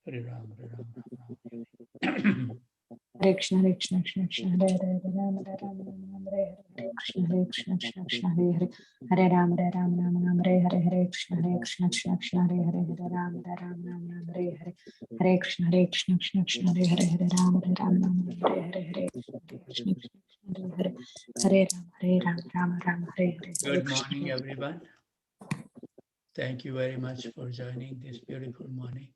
Hare Ram, Hare Ram, Ram Ram. Hare Krishna, Hare Krishna, Krishna Krishna, Hare Hare, Hare Ram, Hare Ram, Ram Ram, Hare Hare, Hare Krishna, Hare Krishna, Krishna Krishna, Hare Hare, Hare Ram, Hare Ram, Ram Ram, Hare Hare, Hare Krishna, Hare Krishna, Krishna Krishna, Hare Hare, Hare Ram, Hare Ram, Ram Ram, Hare Hare, Hare Krishna, Hare Krishna, Krishna Krishna, Hare Hare, Hare Ram, Hare Ram, Ram Ram, Hare Hare, Hare Krishna, Krishna Krishna, Hare Hare, Hare Ram, Hare Ram, Ram Ram, Hare Hare, Hare Good Krishna. morning, everyone. Thank you very much for joining this beautiful morning.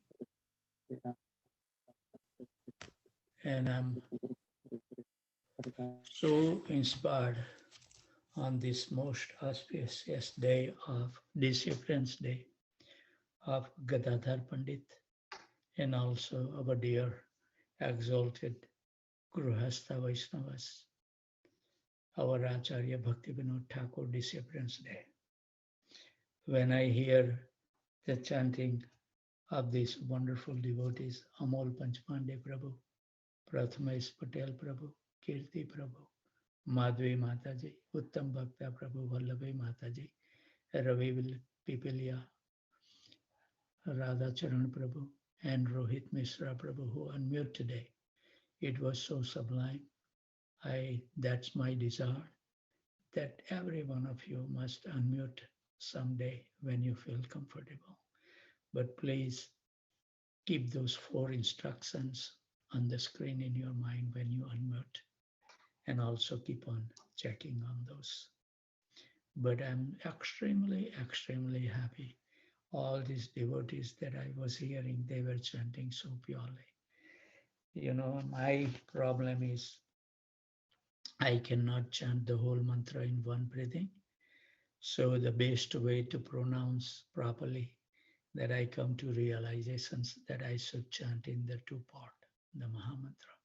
And I'm so inspired on this most auspicious day of Disciplines Day of Gadadhar Pandit and also our dear exalted Gruhastha Vaishnavas, our Acharya Bhaktivinoda Thakur Disciplines Day. When I hear the chanting of these wonderful devotees, Amol Panchpande Prabhu, Prathamesh Patel Prabhu, Kirti Prabhu, Madhvi Mataji, Uttam Bhakta Prabhu, Vallabhi Mataji, Ravi Pipilia, Radha Charan Prabhu, and Rohit Mishra Prabhu who unmute today. It was so sublime. That's my desire, that every one of you must unmute someday when you feel comfortable. But please keep those 4 instructions on the screen in your mind when you unmute, and also keep on checking on those. But I'm extremely, extremely happy. All these devotees that I was hearing, they were chanting so purely. You know, my problem is I cannot chant the whole mantra in one breathing. So the best way to pronounce properly, that I come to realizations that I should chant in the 2 part, the Mahamantra.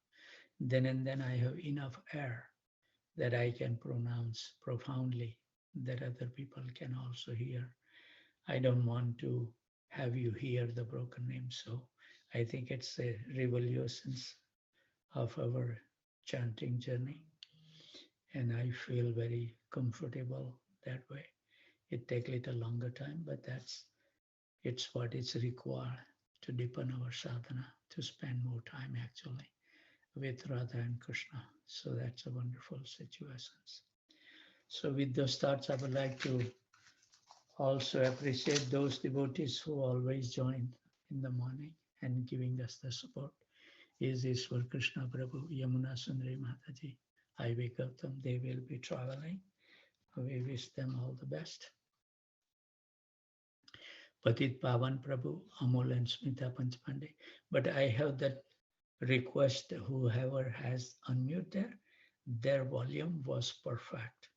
Then and then I have enough air that I can pronounce profoundly, that other people can also hear. I don't want to have you hear the broken name. So I think it's a revolution of our chanting journey. And I feel very comfortable that way. It takes a little longer time, but it's what is required to deepen our sadhana, to spend more time actually with Radha and Krishna. So that's a wonderful situation. So with those thoughts, I would like to also appreciate those devotees who always join in the morning and giving us the support. Is Ishwar Krishna Prabhu, Yamuna Sundari Mataji, I wake up them, they will be traveling. We wish them all the best. Patit Pavan Prabhu, Amol and Smita Panchpande. But I have that request, whoever has unmuted, their volume was perfect.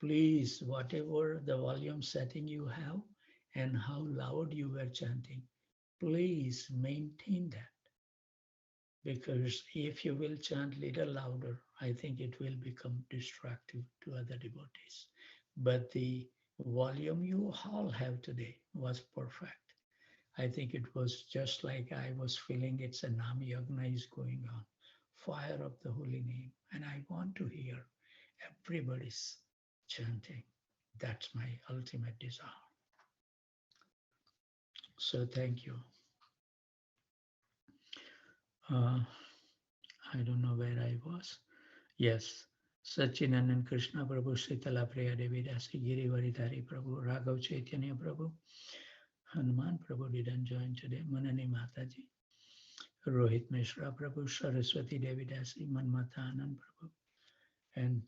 Please, whatever the volume setting you have and how loud you were chanting, please maintain that. Because if you will chant little louder, I think it will become distractive to other devotees. But the volume you all have today was perfect. I think it was just like I was feeling it's a Nam Yagna is going on, fire of the holy name. And I want to hear everybody's chanting. That's my ultimate desire. So thank you. I don't know where I was. Yes. Sachinandan Krishna Prabhu, Sitala Priya Devi Dasi, Girivaridhari Prabhu, Raghav Chaitanya Prabhu, Hanuman Prabhu didn't join today, Manani Mataji, Rohit Mishra Prabhu, Saraswati Devi Dasi, Manmata Anand Prabhu, and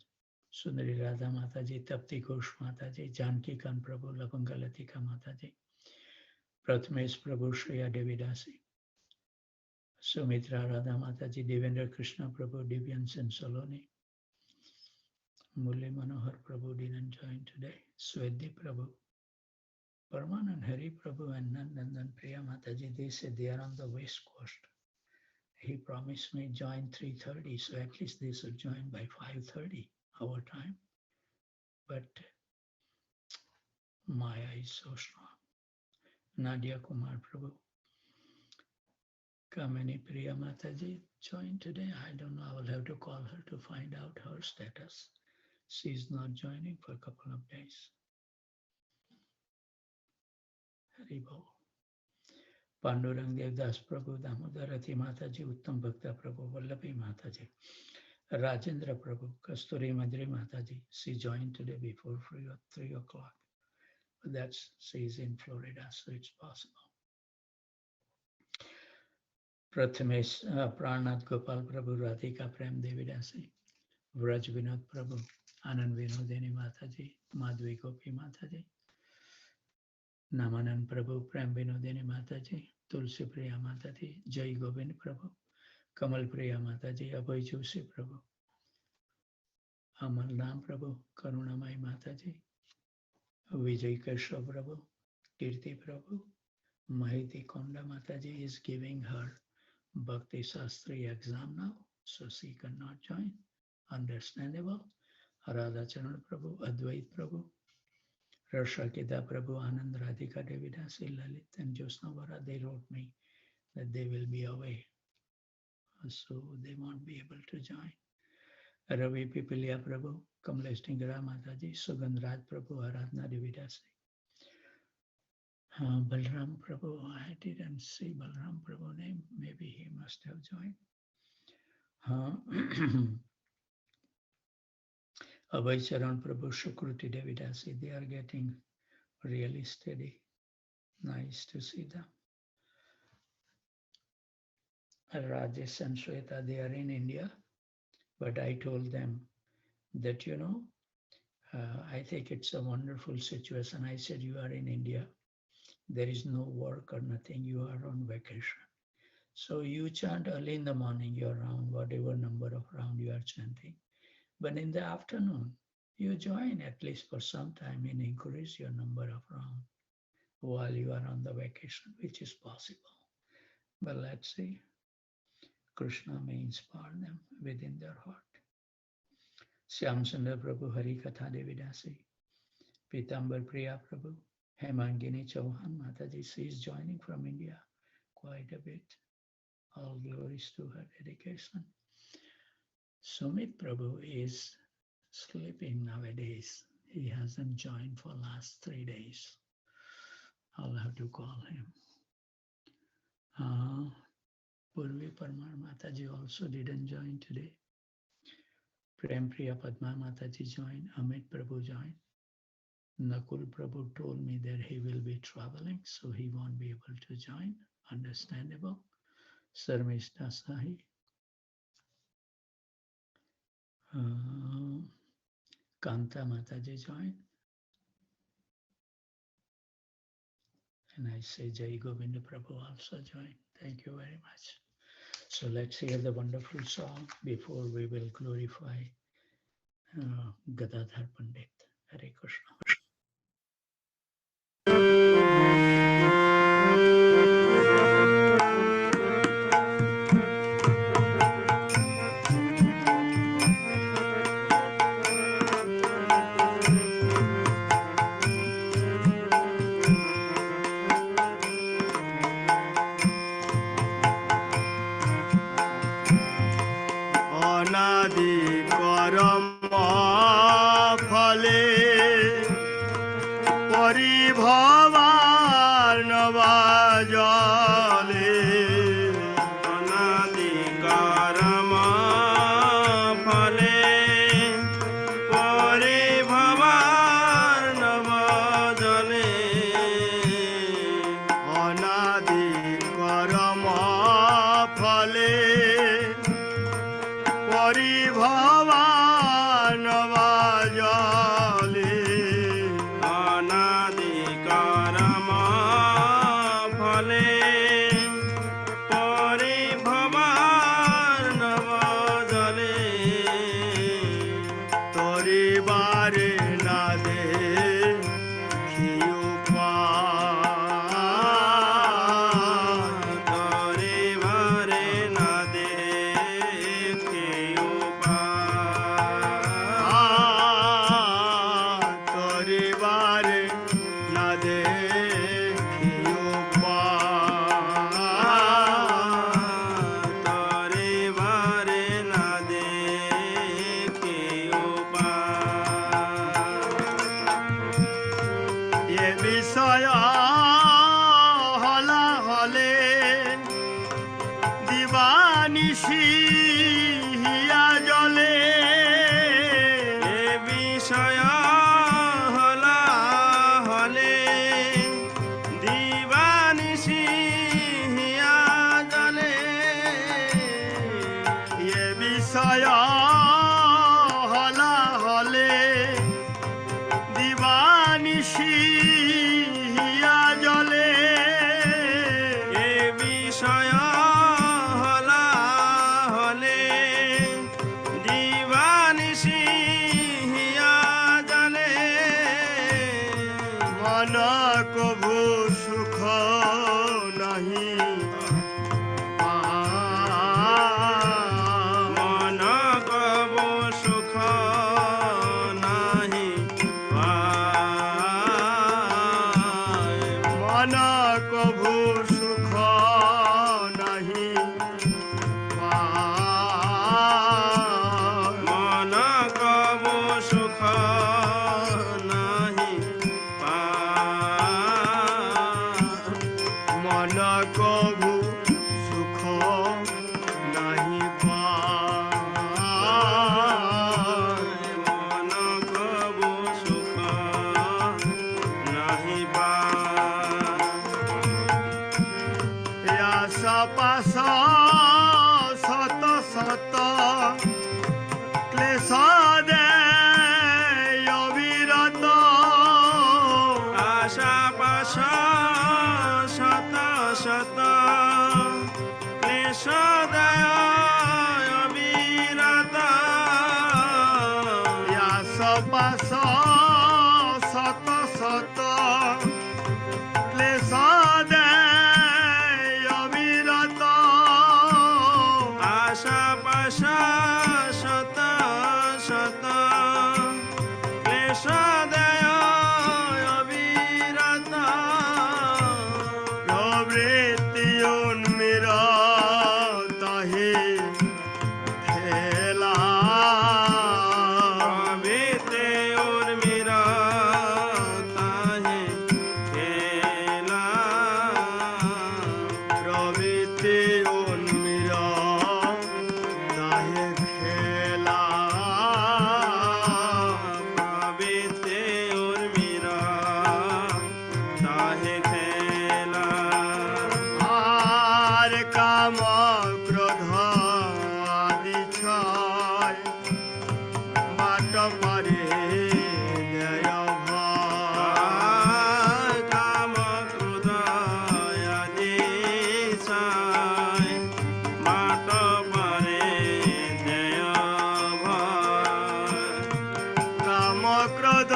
Sundari Radha Mataji, Tapti Ghosh Mataji, Janki Khan Prabhu, Lapangalatika Mataji, Prathamesh Prabhu, Shreya Devi Dasi, Sumitra Radha Mataji, Devendra Krishna Prabhu, Divyan Sen Soloni, Murli Manohar Prabhu didn't join today, Swedi Prabhu, Parmanand Hari Prabhu and Nandandan Priya Mataji, they said they are on the west coast. He promised me join 3:30, so at least they should join by 5:30 our time. But Maya is so strong. Nadia Kumar Prabhu, Kamini Priya Mataji joined today. I don't know, I will have to call her to find out her status. She's not joining for a couple of days. Haribol. Pandurang Devdas प्रभु, दामोदर रथी माताजी, उत्तम भक्ता प्रभु, वल्लभी माताजी, Rajendra Prabhu, Kasturi Madri Mataji. She joined today before 3 o'clock. She is in Florida, so it's possible. Prathamesh Pranath Gopal Prabhu, Radhika Prem Devi Dasi, Vraj Vinod Prabhu, Anand Vinodini Mataji, Madhvi Gopi Mataji, Namanan Prabhu, Prem Vinodini Mataji, Tulsi Priya Mataji, Jai Govind Prabhu, Kamal Priya Mataji, Abhay Joshi Prabhu, Amal Ram Prabhu, Karunamai Mataji, Vijay Keshwa Prabhu, Kirti Prabhu, Mahiti Konda Mataji is giving her Bhakti Shastri exam now, so she cannot join. Understandable. Radha Charan Prabhu, Advait Prabhu, Rashakida Prabhu, Anand Radhika Devidasi, Lalit and Josna Vara, they wrote me that they will be away, so they won't be able to join. Ravi Pipilia Prabhu, Kamlesh Tingara Mataji, Sugandhraj Prabhu, Aradhana Devidasi. Balram Prabhu, I didn't see Balram Prabhu name, maybe he must have joined. Abhay Charan Prabhu, Shukruti Devidasi, they are getting really steady. Nice to see them. Rajesh and Shweta, they are in India, but I told them that, I think it's a wonderful situation. I said, you are in India. There is no work or nothing. You are on vacation. So you chant early in the morning, your round, whatever number of round you are chanting. But in the afternoon, you join at least for some time and increase your number of round while you are on the vacation, which is possible. But let's see. Krishna may inspire them within their heart. Shyam Sundar Prabhu, Hari Katha Devidasi, Pitambar Priya Prabhu, Hemangini Chauhan Mataji, she is joining from India quite a bit. All glories to her dedication. Sumit Prabhu is sleeping nowadays. He hasn't joined for last 3 days. I'll have to call him. Purvi Parmar Mataji also didn't join today. Prem Priya Padma Mataji joined. Amit Prabhu joined. Nakul Prabhu told me that he will be traveling, so he won't be able to join. Understandable. Sarmishta Sahi. Kanta Mataji joined. And I say Jai Govinda Prabhu also joined. Thank you very much. So let's hear the wonderful song before we will glorify Gadadhar Pandit. Hare Krishna. নিশি হিয়া জলে এ বিষয় হলা হলে দিবানিশি হিয়া জলে এ বিষয় হলা হলে দিবানিশি হিয়া জলে এ বিষয় হলা হলে দিবানিশি হিয়া জলে মন কভু সুখ নাহি মন কভু সুখ নাহি মন কভু সুখ নাহি মন কভু সুখ নাহি মন কভু সুখ নাহি মন কভু সুখ নাহি আশা পাশ শত শত ক্লেশ দে অবিরত আশা পাশ শত শত ক্লেশ দে অবিরত আশা পাশ শত শত ক্লেশ দে অবিরত আশা পাশা শত শত ক্লেশ দেয় অবিরত প্রবৃত্তি উন্মিরত হে খেলা প্রবৃত্তি উন্মিরত হে খেলা প্রবৃত্তি উন্মিরত হে খেলা প্রবৃত্তি উন্মিরত হে খেলা আর কাম ক্রোধ আদি ছয় বাট পারে ন্যায় ভয় কাম ক্রোধ আদি ছয় বাট পারে ন্যায় ভয় কাম ক্রোধ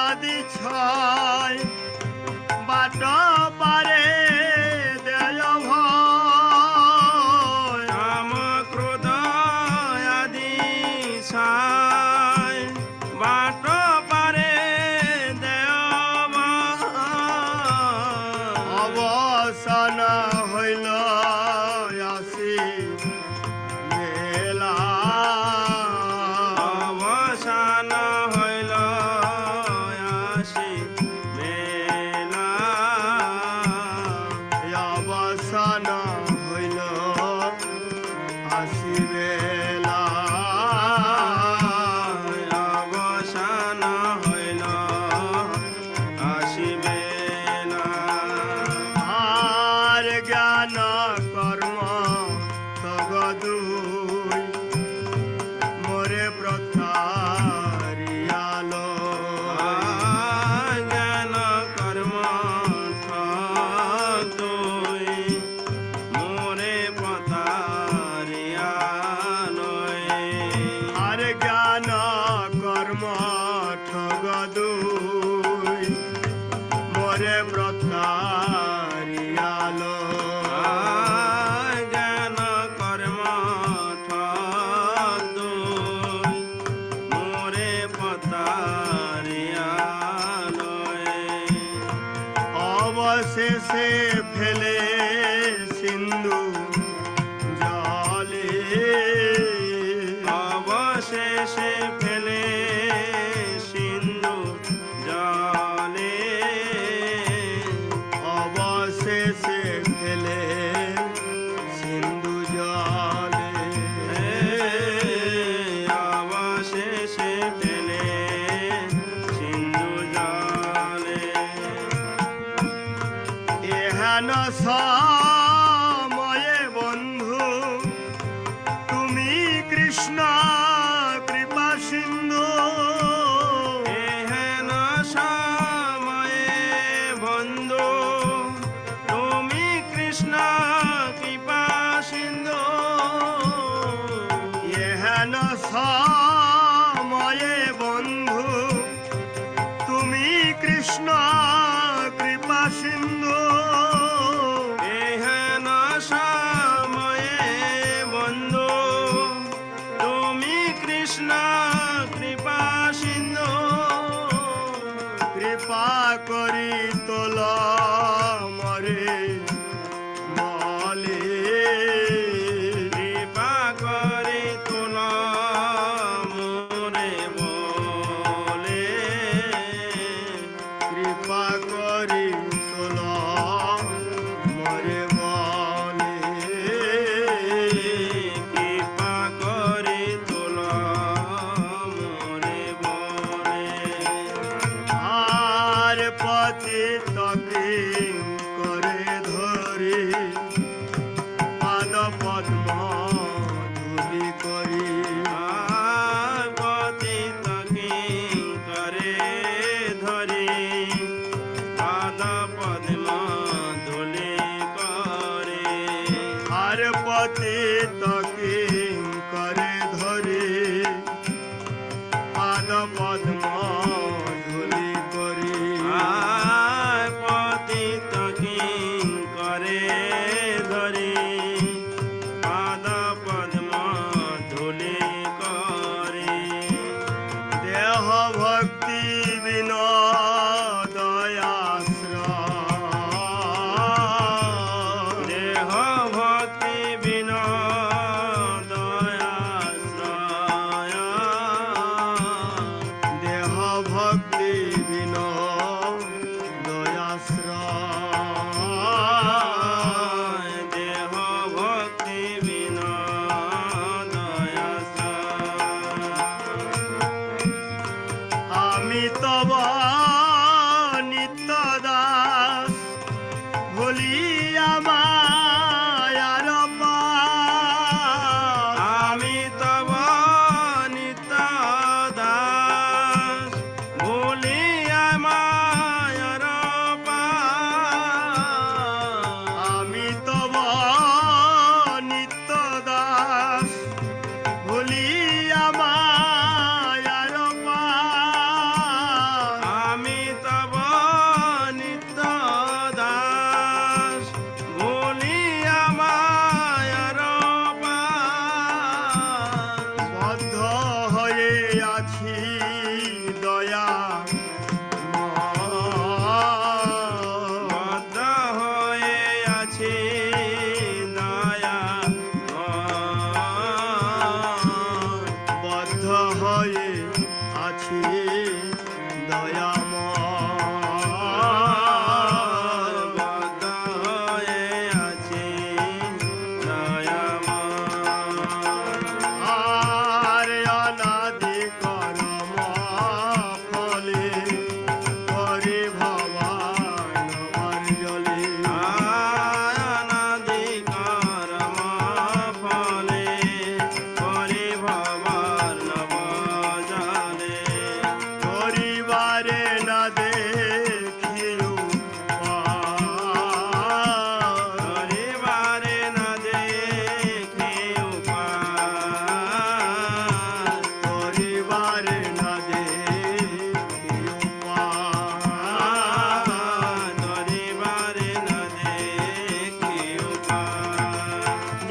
আদি ছয় বাট পারে দেয় ভয় কাম ক্রোধ আদি ছয় বাট পারে দেয় অবসান হইল আসি বেলা অবসান হইল আসি বেলা অবসান হইল আসি বেলা অবসান হইল আসি বেলা আর জ্ঞান কর্ম তগদুই মোরে প্রতারিয়ালো জ্ঞান কর্ম তগদুই এহেন সময়ে বন্ধু তুমি কৃষ্ণ কৃপা সিন্ধু এহেন সময়ে বন্ধু তুমি কৃষ্ণ কৃপা সিন্ধু এহেন সময়ে বন্ধু তুমি কৃষ্ণ কৃপা সিন্ধু এহেন সময়ে বন্ধু তুমি কৃষ্ণ কৃপা সিন্ধু কৃপা করি তোল মরে বলে কৃপা করি তোল মোরে বলে কৃপা করি তোল মরে বলে কৃপা করি তোল মরে বলে আর পতিত করে ধরে পাদ পদ্ম ধুলি করি আর পতিত করে ধরে পাদ পদ্ম ধুলি করে আর পতিত করে ধরে পাদ পদ্ম ধুলি করি আর পতিত করে ধরে পাদ পদ্ম ধুলি করে দেহ ভক্তি বিনোদয়াশ্রয় দেহ ভক্তি বিনোদয়াশ্রয় দেহ ভক্তি বিনোদয়াশ্রয় দেহ ভক্তি বিনোদয়াশ্রয় আমি তব নিত্য দাস ভুলিয়া মায়ার পাশ আমি তব নিত্য দাস ভুলিয়া মায়ার পাশ আমি তব নিত্য দাস ভুলিয়া মায়ার পাশ আমি তব নিত্য দাস ভুলিয়া মায়ার পাশ বদ্ধ হয়ে আছি দয়া বদ্ধ হয়ে আছি দয়া বদ্ধ হয়ে আছি দয়াময় বদ্ধ হয়ে আছি দয়াময় আর অনাদি কর্ম ফলে হরি ভবান জলে অনাদি কর্ম ফলে হরি ভবান জলে পরিবারে না দেখিও পরিবারে না দেখিও পরিবারে না দেখিও পরিবারে না দেখিও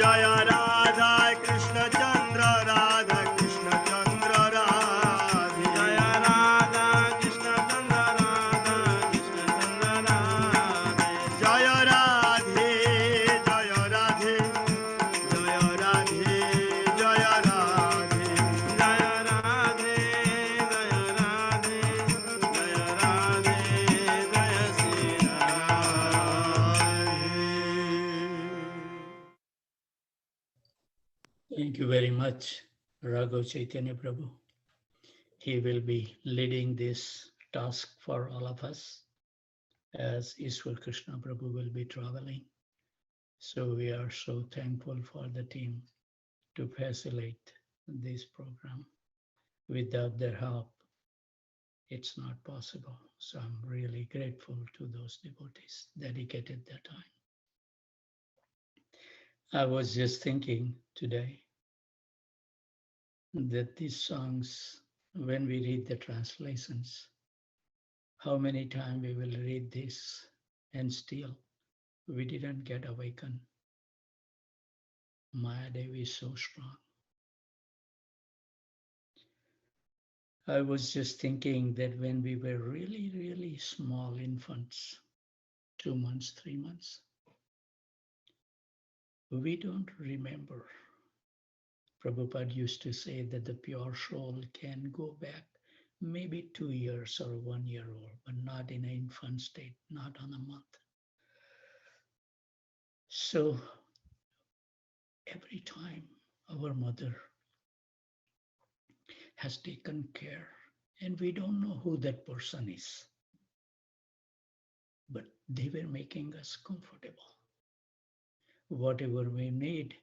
জয় রাধা কৃষ্ণ চন্দ্র রাধা কৃষ্ণ চন্দ্র রাধে জয় রাধা কৃষ্ণ চন্দ্র রাধা কৃষ্ণ চন্দ্র রাধে জয় রাধে জয় রাধে জয় রাধে জয় রাধে জয় রাধে জয় রাধে জয় রাধে জয় Shri Radhe Thank you very much, Raghav Chaitanya Prabhu. He will be leading this task for all of us. as Ishwar Krishna Prabhu will be traveling. So we are so thankful for the team to facilitate this program. Without their help, it's not possible. So I'm really grateful to those devotees dedicated their time. I was just thinking today that these songs, when we read the translations, how many times we will read this and still we didn't get awakened. Mayadevi is so strong. I was just thinking that when we were really, really small infants, 2 months, 3 months, we don't remember. Prabhupada used to say that the pure soul can go back maybe 2 years or 1 year old, but not in an infant state, not on a month. So every time our mother has taken care, and we don't know who that person is, but they were making us comfortable. Whatever we need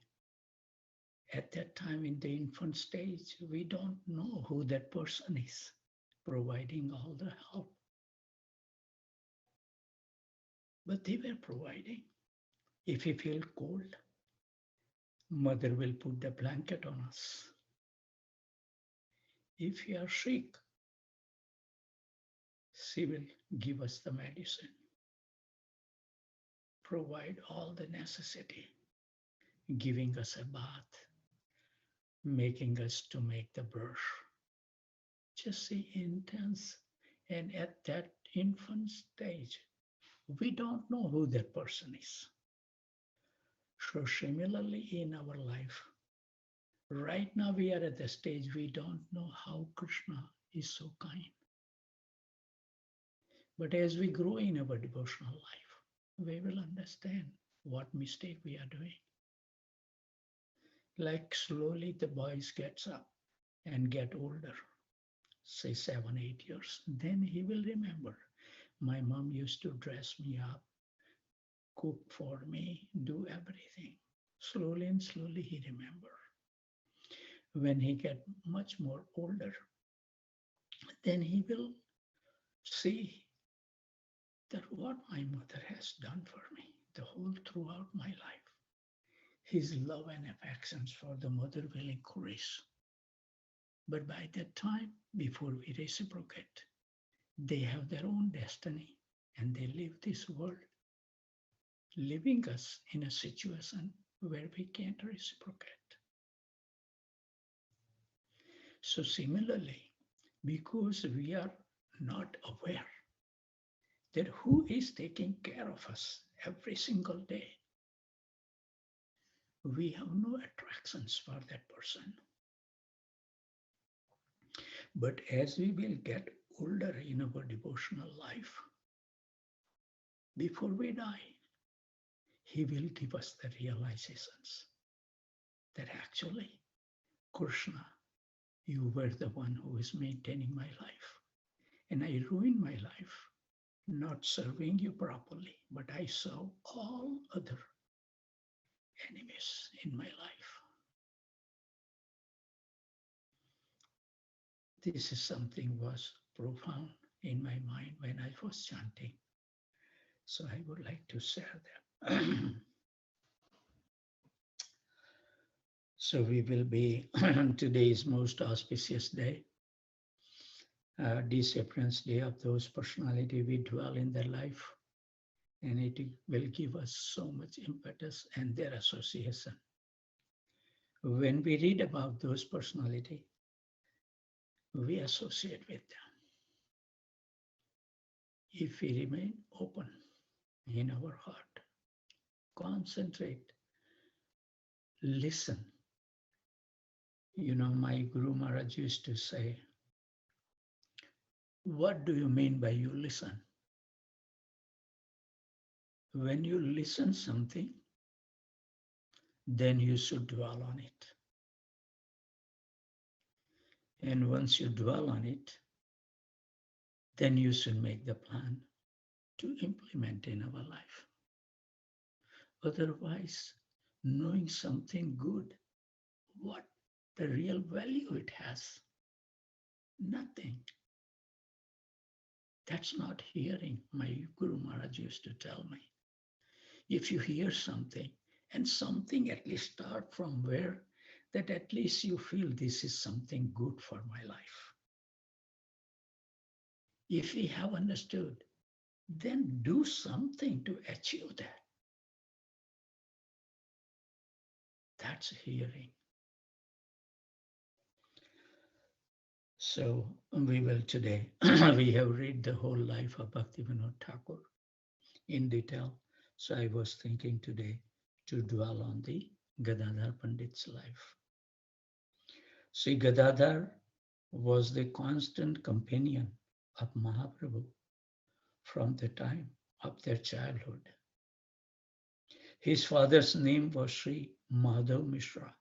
at that time in the infant stage, we don't know who that person is providing all the help. But they were providing. If we feel cold, mother will put the blanket on us. If we are sick, she will give us the medicine, provide all the necessity, giving us a bath, making us to make the brush. Just see intense. And at that infant stage, we don't know who that person is. So similarly in our life, right now we are at the stage we don't know how Krishna is so kind. But as we grow in our devotional life, we will understand what mistake we are doing. Like slowly the boys gets up and get older, say 7, 8 years, then he will remember. My mom used to dress me up, cook for me, do everything. Slowly and slowly he remember. When he get much more older, then he will see that what my mother has done for me the whole throughout my life. His love and affections for the mother will increase. But by that time, before we reciprocate, they have their own destiny and they leave this world, leaving us in a situation where we can't reciprocate. So similarly, because we are not aware that who is taking care of us every single day, we have no attractions for that person. But as we will get older in our devotional life, before we die, he will give us the realizations that actually, Krishna, you were the one who is maintaining my life. And I ruined my life, not serving you properly, but I serve all other enemies in my life. This is something was profound in my mind when I was chanting. So I would like to share that. So we will be, today's most auspicious day, disappearance day of those personality we dwell in their life. And it will give us so much impetus and their association. When we read about those personality, we associate with them. If we remain open in our heart, concentrate, listen. You know, my Guru Maharaj used to say, what do you mean by you listen? When you listen something, then you should dwell on it. And once you dwell on it, then you should make the plan. to implement in our life. Otherwise, knowing something good, what the real value it has? Nothing. That's not hearing, my Guru Maharaj used to tell me. If you hear something, and something at least start from where, that at least you feel this is something good for my life. If we have understood, then do something to achieve that. That's hearing. So we will today, we have read the whole life of Bhaktivinoda Thakur in detail. So I was thinking today to dwell on the Gadadhar Pandit's life. See, Gadadhar was the constant companion of Mahaprabhu from the time of their childhood. His father's name was Sri Madhav Mishra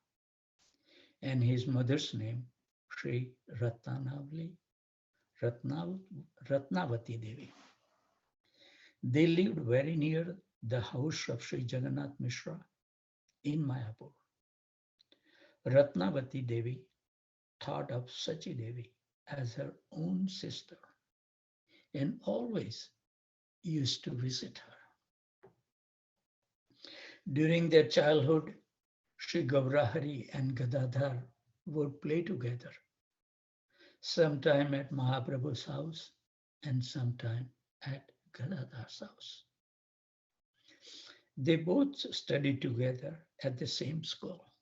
and his mother's name Sri Ratnavati Devi. They lived very near the house of Sri Jagannath Mishra in Mayapur. Ratnavati Devi thought of Sachi Devi as her own sister and always used to visit her. During their childhood, Sri Gaurahari and Gadadhar would play together, sometime at Mahaprabhu's house and sometime at Gadadhar's house. They both studied together at the same school.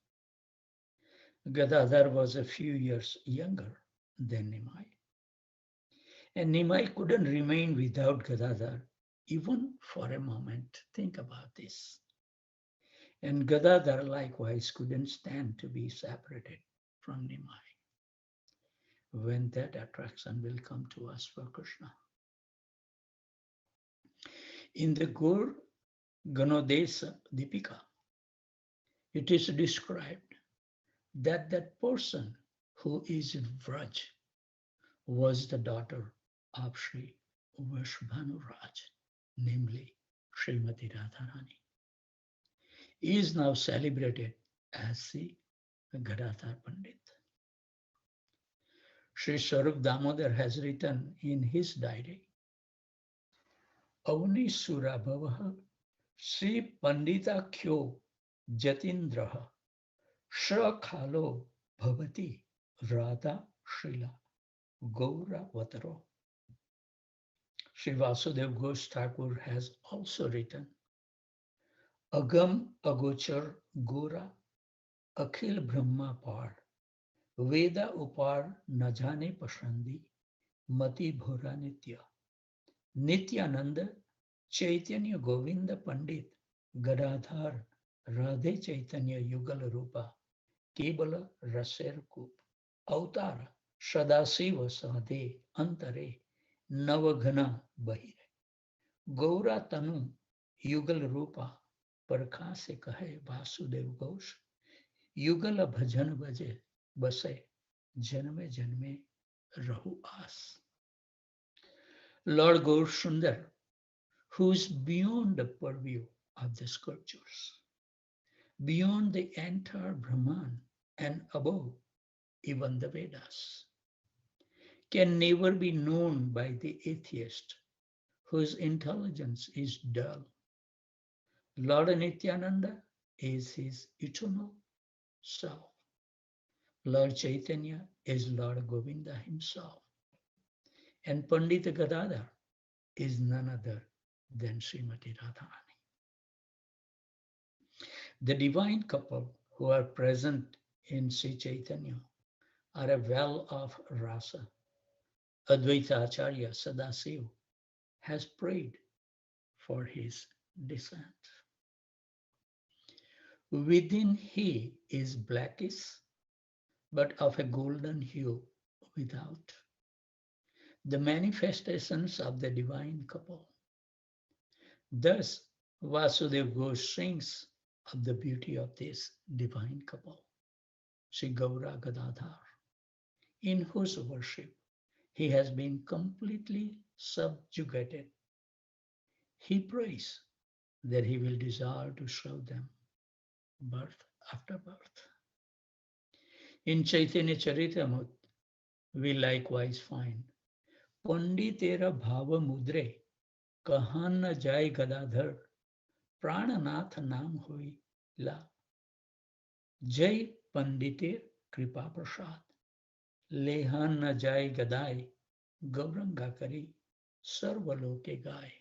Gadadhar was a few years younger than Nimai. And Nimai couldn't remain without Gadadhar even for a moment. Think about this. And Gadadhar likewise couldn't stand to be separated from Nimai. When that attraction will come to us for Krishna. In the Gaur Ganodesa Dipika, it is described that that person who is in Vraj was the daughter of Sri Vashbhanu Raj, namely Srimati Radharani. He is now celebrated as the Gadadhar Pandit. Sri Swarup Damodar has written in his diary, Avni Sura Bhavaha Sri Pandita Kyo Jatindraha Shakhalo Bhavati Radha Srila Gaura Vataro. Sri Vasudev Ghosh Thakur has also written, Agam Agochar Gora Akhil Brahma Par Veda Upar Najane Pasandi Mati Bhora Nitya Nityananda Chaitanya Govinda Pandit Gadadhar Radhe Chaitanya Yugal Rupa Kebala Raser Kup Avatara Sadasiva Sadhe Antare Navaghana Bahire Gaura Tanu Yugal Rupa Parkha se kahe Vasudev Ghosh Yugala Bhajan Bhaje Base Janme Janme Rahu As. Lord Gaur Sundar, who is beyond the purview of the scriptures, beyond the entire Brahman and above even the Vedas, can never be known by the atheist whose intelligence is dull. Lord Nityananda is his eternal self. Lord Chaitanya is Lord Govinda himself. And Pandita Gadadhar is none other than Srimati Radharani. The divine couple who are present in Sri Chaitanya are a well of rasa. Advaita Acharya Sadasiv has prayed for his descent. Within he is blackish, but of a golden hue without. The manifestations of the divine couple. Thus, Vasudev Ghosh sings of the beauty of this divine couple, Sri Gaura Gadadhar, in whose worship he has been completely subjugated He prays that he will desire to show them birth after birth. In Chaitanya Charitamrita, we likewise find Panditera Bhava Mudre Kahan na jai Gadadhar Prananath Nam Hui La Jai Panditer Kripa Prasad Lehan na jai Gadai Gauranga Kari Sarvaloke Gai.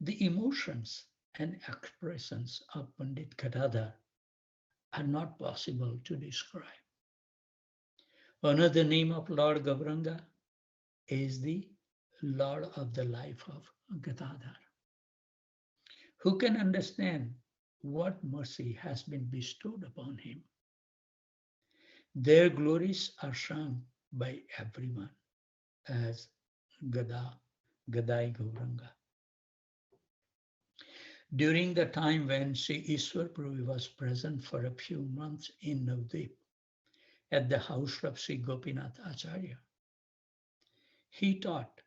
The emotions and expressions of Pandit Gadadhar are not possible to describe. Another name of Lord Gauranga is the Lord of the life of Gadadhar. Who can understand what mercy has been bestowed upon him? Their glories are sung by everyone as Gadai Gauranga. During the time when Sri Ishwar Prabhu was present for a few months in Navadvip at the house of Sri Gopinath Acharya, he taught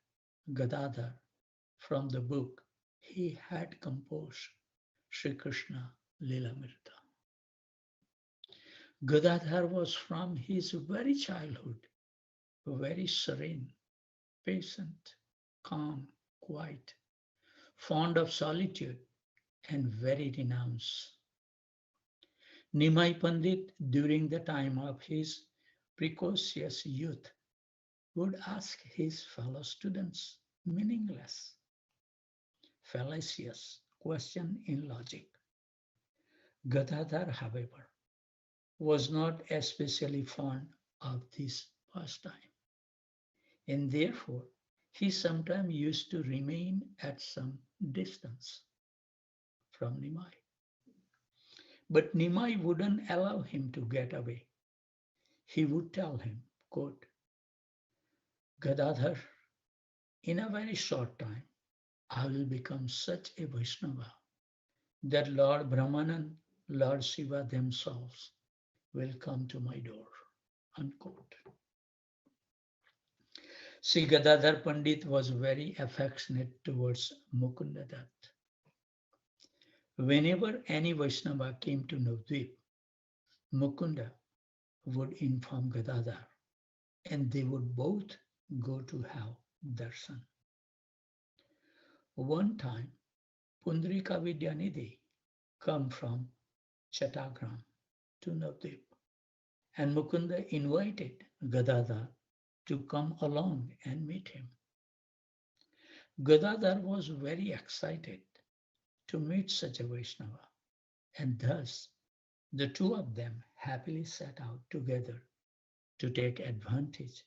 Gadadhar from the book he had composed, Sri Krishna Lilamrita. Gadadhar was from his very childhood very serene, patient, calm, quiet, fond of solitude, and very renounced. Nimai Pandit, during the time of his precocious youth, would ask his fellow students meaningless, fallacious question in logic. Gadadhar, however, was not especially fond of this pastime, and therefore he sometimes used to remain at some distance from Nimai. But Nimai wouldn't allow him to get away. He would tell him, quote, Gadadhar, in a very short time, I will become such a Vaishnava that Lord Brahmanan, Lord Shiva themselves will come to my door, unquote. Sri Gadadhar Pandit was very affectionate towards Mukunda Dutt. Whenever any Vaishnava came to Navadvip, Mukunda would inform Gadadhar, and they would both go to have darshan. One time, Pundrika Vidyanidhi come from Chattagram to Navadvip, and Mukunda invited Gadadhar to come along and meet him. Gadadhar was very excited to meet such a Vaishnava, and thus the two of them happily set out together to take advantage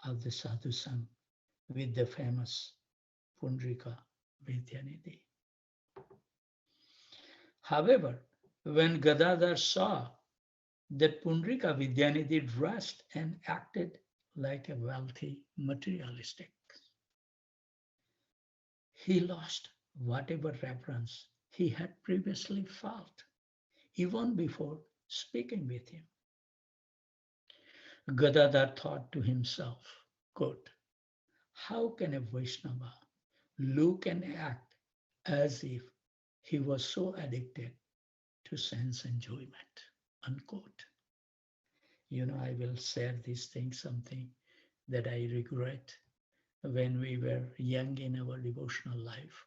of the sadhu sangh with the famous Pundrika Vidyanidhi. However, when Gadadhar saw that Pundrika Vidyanidhi dressed and acted like a wealthy materialistic, he lost whatever reverence he had previously felt, even before speaking with him. Gadadhar thought to himself, quote, how can a Vaishnava look and act as if he was so addicted to sense enjoyment, unquote. I will share this thing, something that I regret. When we were young in our devotional life,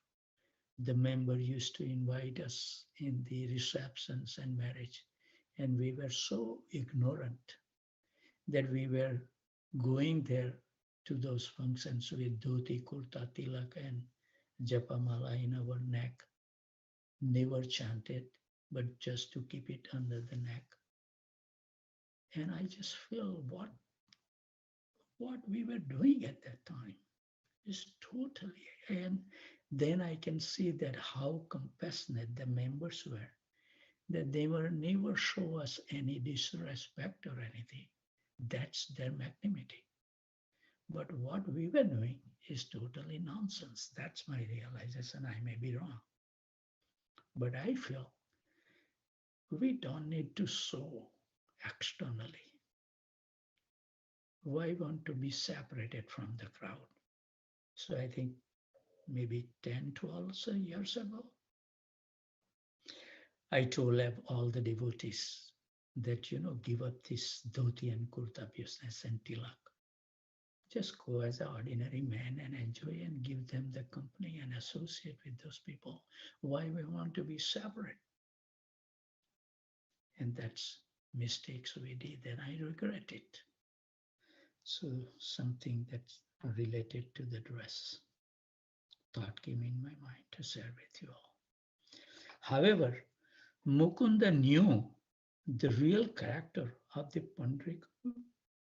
the member used to invite us in the receptions and marriage, and we were so ignorant that we were going there to those functions with dhoti, kurta, tilak, and Japa mala in our neck, never chanted, but just to keep it under the neck. And I just feel what we were doing at that time is totally, and then I can see that how compassionate the members were, that they were never show us any disrespect or anything. That's their magnanimity. But what we were doing is totally nonsense. That's my realization. I may be wrong. But I feel we don't need to show externally. Why want to be separated from the crowd? So I think maybe 10, 12 years ago. I told all the devotees that, give up this dhoti and kurta business and tilak. Just go as an ordinary man and enjoy and give them the company and associate with those people. Why we want to be separate? And that's mistakes we did, and I regret it. So something that's related to the dress thought came in my mind to share with you all. However, Mukunda knew the real character of the Pundrik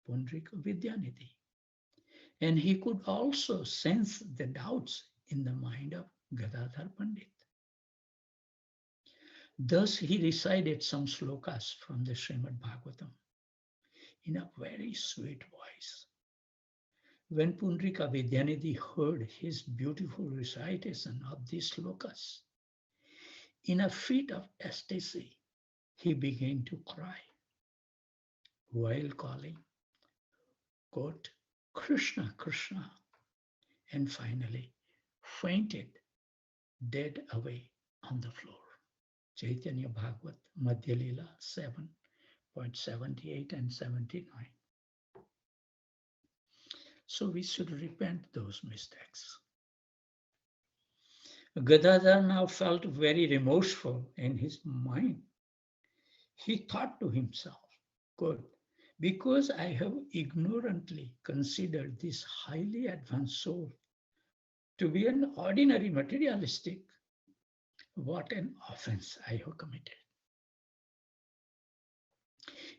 Vidyanidhi. And he could also sense the doubts in the mind of Gadadhar Pandit. Thus, he recited some slokas from the Srimad Bhagavatam in a very sweet voice. When Pundrika Vidyanidhi heard his beautiful recitation of these slokas, in a fit of ecstasy, he began to cry while calling, quote, Krishna, Krishna, and finally fainted dead away on the floor. Chaitanya Bhagavat, Madhya Lila 7.78 and 79. So we should repent those mistakes. Gadadhar now felt very remorseful in his mind. He thought to himself, good, because I have ignorantly considered this highly advanced soul to be an ordinary materialistic, what an offense I have committed.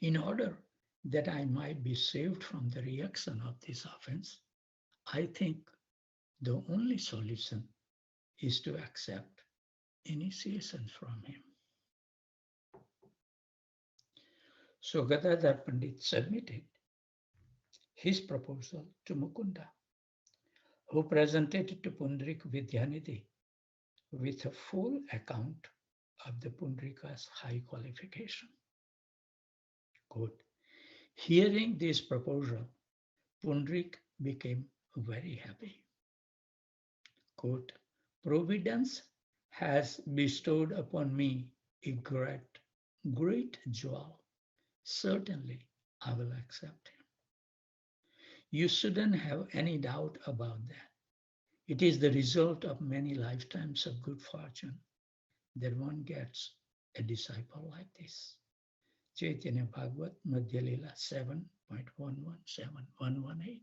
In order that I might be saved from the reaction of this offense, I think the only solution is to accept initiation from him. So Gadadhar Pandit submitted his proposal to Mukunda, who presented it to Pundrik Vidyanidhi with a full account of the Pundrika's high qualification. Quote, hearing this proposal, Pundrik became very happy. Quote, Providence has bestowed upon me a great jewel. Certainly, I will accept him. You shouldn't have any doubt about that. It is the result of many lifetimes of good fortune that one gets a disciple like this. Chaitanya Bhagavat, Madhya Lila 7.117-118.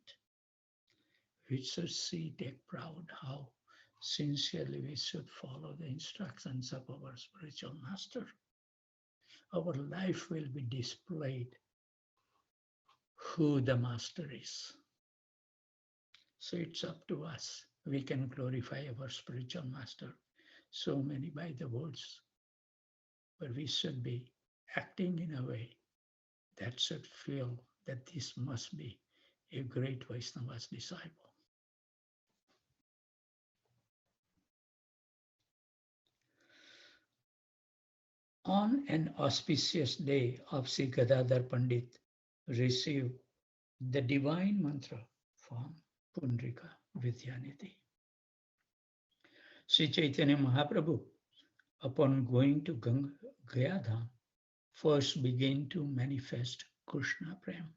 We should see, take proud how sincerely we should follow the instructions of our spiritual master. Our life will be displayed who the master is. So it's up to us. We can glorify our spiritual master so many by the words, but we should be acting in a way that should feel that this must be a great Vaishnava's disciple. On an auspicious day of Sri Gadadhar Pandit received the divine mantra from Pundrika Vidyanidhi. Sri Chaitanya Mahaprabhu, upon going to Gayadham, first began to manifest Krishna Prem.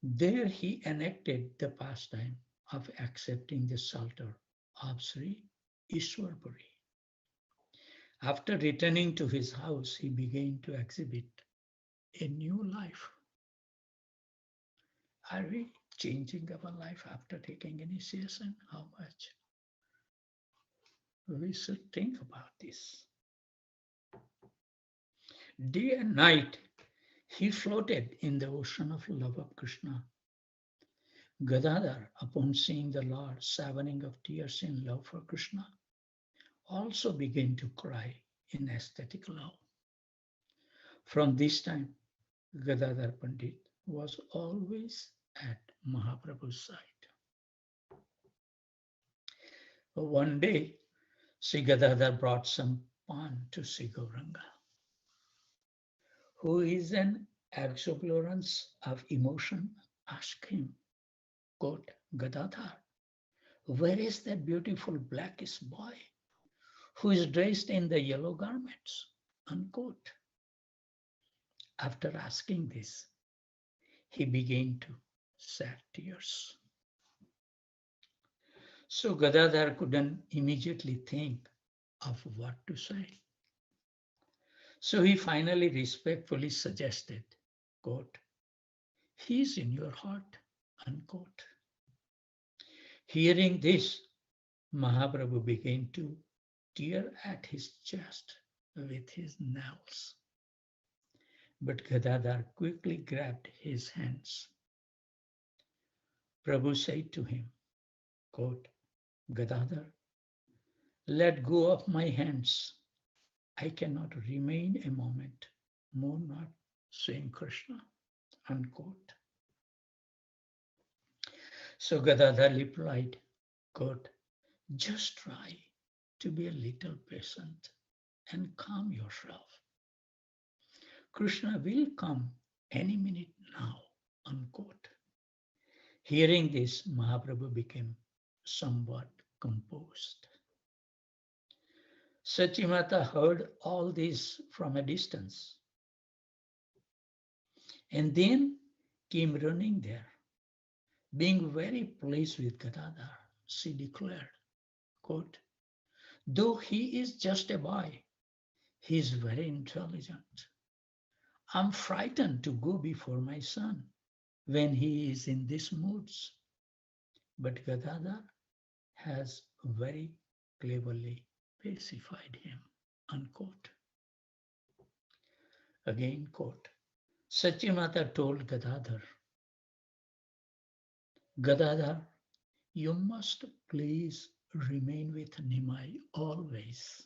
There he enacted the pastime of accepting the shelter of Sri Ishwarpuri. After returning to his house, he began to exhibit a new life. Are we changing our life after taking initiation? How much? We should think about this. Day and night, he floated in the ocean of love of Krishna. Gadadhar, upon seeing the Lord showering of tears in love for Krishna, also began to cry in ecstatic love. From this time, Gadadhar Pandit was always at Mahaprabhu's side. One day, Sri Gadadhar brought some pan to Sri Gauranga, who is an exuberance of emotion, asked him, quote, Gadadhar, Where is that beautiful blackish boy who is dressed in the yellow garments? Unquote. After asking this, he began to shed tears. So Gadadhar couldn't immediately think of what to say. So he finally respectfully suggested, quote, he is in your heart, unquote. Hearing this, Mahaprabhu began to tear at his chest with his nails. But Gadadhar quickly grabbed his hands. Prabhu said to him, quote, Gadadhar, let go of my hands. I cannot remain a moment more not seeing Krishna, unquote. So Gadadhar replied, quote, just try to be a little patient and calm yourself. Krishna will come any minute now, unquote. Hearing this, Mahaprabhu became somewhat composed. Sachimata heard all this from a distance and then came running there. Being very pleased with Gadadhar, she declared, quote, though he is just a boy, he is very intelligent. I'm frightened to go before my son when he is in these moods. But Gadadhar has very cleverly pacified him, unquote. Again, quote, Sachimata told Gadadhar, Gadadhar, you must please remain with Nimai always.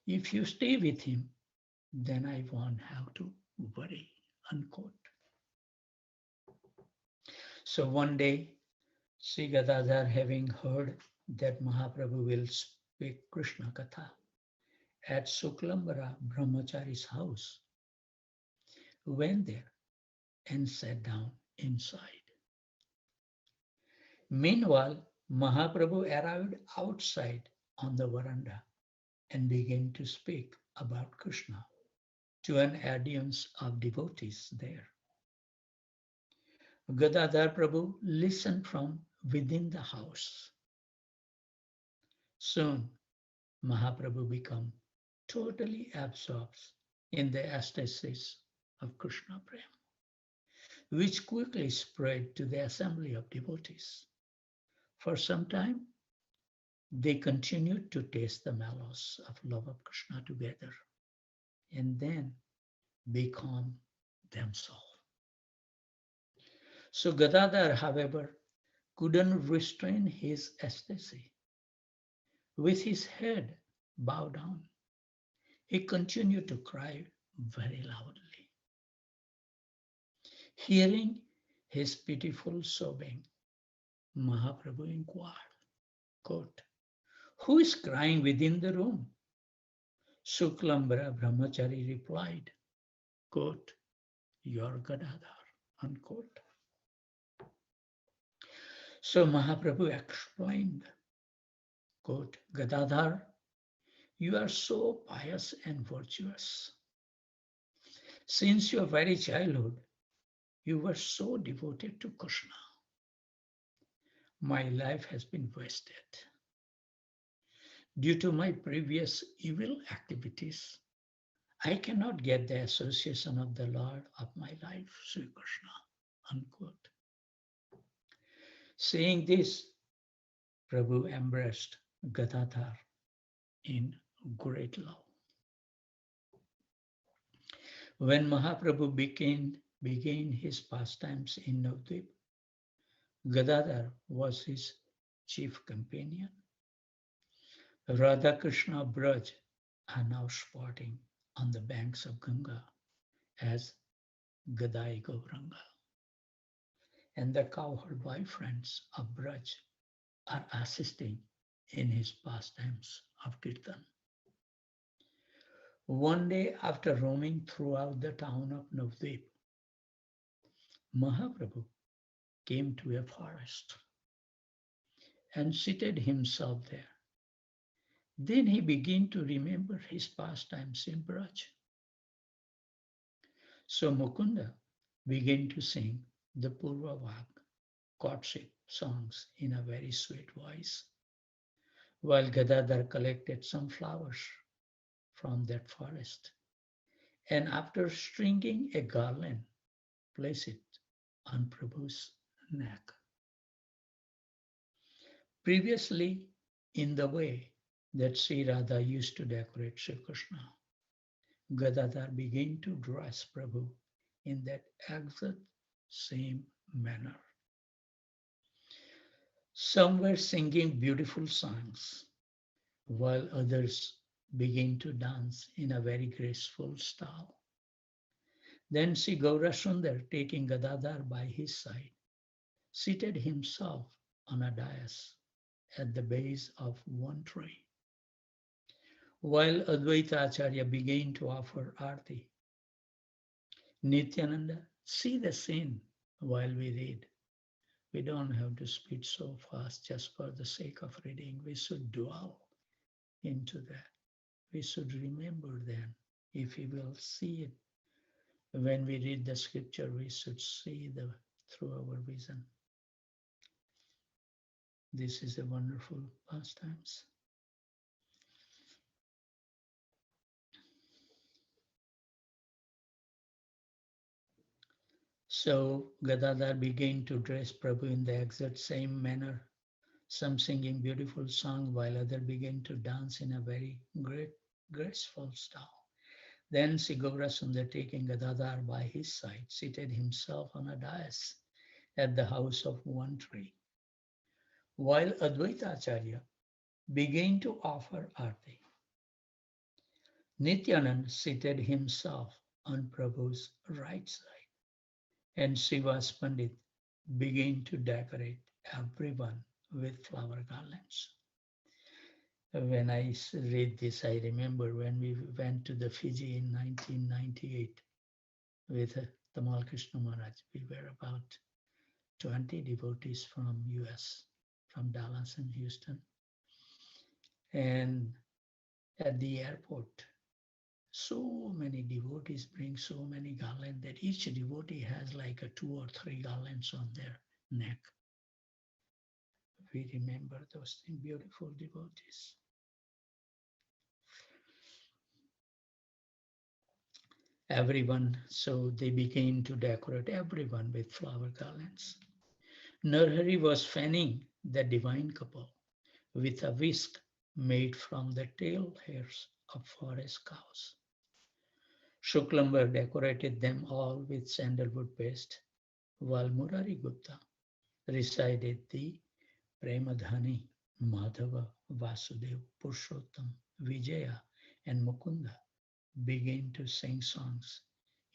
If you stay with him, then I won't have to worry, unquote. So one day, Sri Gadadhar, having heard that Mahaprabhu will speak Krishna Katha at Suklambara Brahmachari's house, went there and sat down inside. Meanwhile, Mahaprabhu arrived outside on the veranda and began to speak about Krishna to an audience of devotees there. Gadadhar Prabhu listened from within the house. Soon, Mahaprabhu became totally absorbed in the ecstasies of Krishna Prem, which quickly spread to the assembly of devotees. For some time, they continued to taste the mallows of love of Krishna together and then become themselves. So Gadadhar, however, couldn't restrain his ecstasy. With his head bowed down, he continued to cry very loudly. Hearing his pitiful sobbing, Mahaprabhu inquired, quote, who is crying within the room? Suklambara Brahmachari replied, quote, your Gadadhar, unquote. So Mahaprabhu explained, quote, Gadadhar, you are so pious and virtuous. Since your very childhood, you were so devoted to Krishna. My life has been wasted. Due to my previous evil activities, I cannot get the association of the Lord of my life, Sri Krishna, unquote. Saying this, Prabhu embraced Gadadhar in great love. When Mahaprabhu began his pastimes in Navadvip, Gadadhar was his chief companion. Radha Krishna Braj are now sporting on the banks of Ganga as Gadai Gauranga. And the cowherd boyfriends of Braj are assisting in his pastimes of Kirtan. One day, after roaming throughout the town of Navadvip, Mahaprabhu came to a forest and seated himself there. Then he began to remember his pastimes in Braj. So Mukunda began to sing the Purva Vak courtship songs in a very sweet voice, while Gadadhar collected some flowers from that forest, and after stringing a garland, placed it on Prabhu's neck. Previously, in the way that Sri Radha used to decorate Sri Krishna, Gadadhar began to dress Prabhu in that exact same manner. Some were singing beautiful songs, while others began to dance in a very graceful style. Then Sri Gaurasundar, taking Gadadhar by his side, seated himself on a dais at the base of one tree, while Advaita Acharya began to offer arti. Nityananda, see the scene while we read. We don't have to speed so fast just for the sake of reading. We should dwell into that. We should remember then. If we will see it when we read the scripture, we should see the through our vision. This is a wonderful pastimes. So Gadadhar began to dress Prabhu in the exact same manner, some singing beautiful song, while others began to dance in a very great, graceful style. Then Sri Gaurasundar, taking Gadadhar by his side, seated himself on a dais at the house of one tree, while Advaita Acharya began to offer arti. Nityanand seated himself on Prabhu's right side, and Srivas Pandit began to decorate everyone with flower garlands. When I read this, I remember when we went to the Fiji in 1998 with Tamal Krishna Maharaj. We were about 20 devotees from US, from Dallas and Houston. And at the airport, so many devotees bring so many garlands that each devotee has like a 2 or 3 garlands on their neck. We remember those beautiful devotees. Everyone, so they began to decorate everyone with flower garlands. Narhari was fanning the divine couple with a whisk made from the tail hairs of forest cows. Shuklambar decorated them all with sandalwood paste, while Murari Gupta recited the Premadhani, Madhava, Vasudev, Purushottam, Vijaya, and Mukunda began to sing songs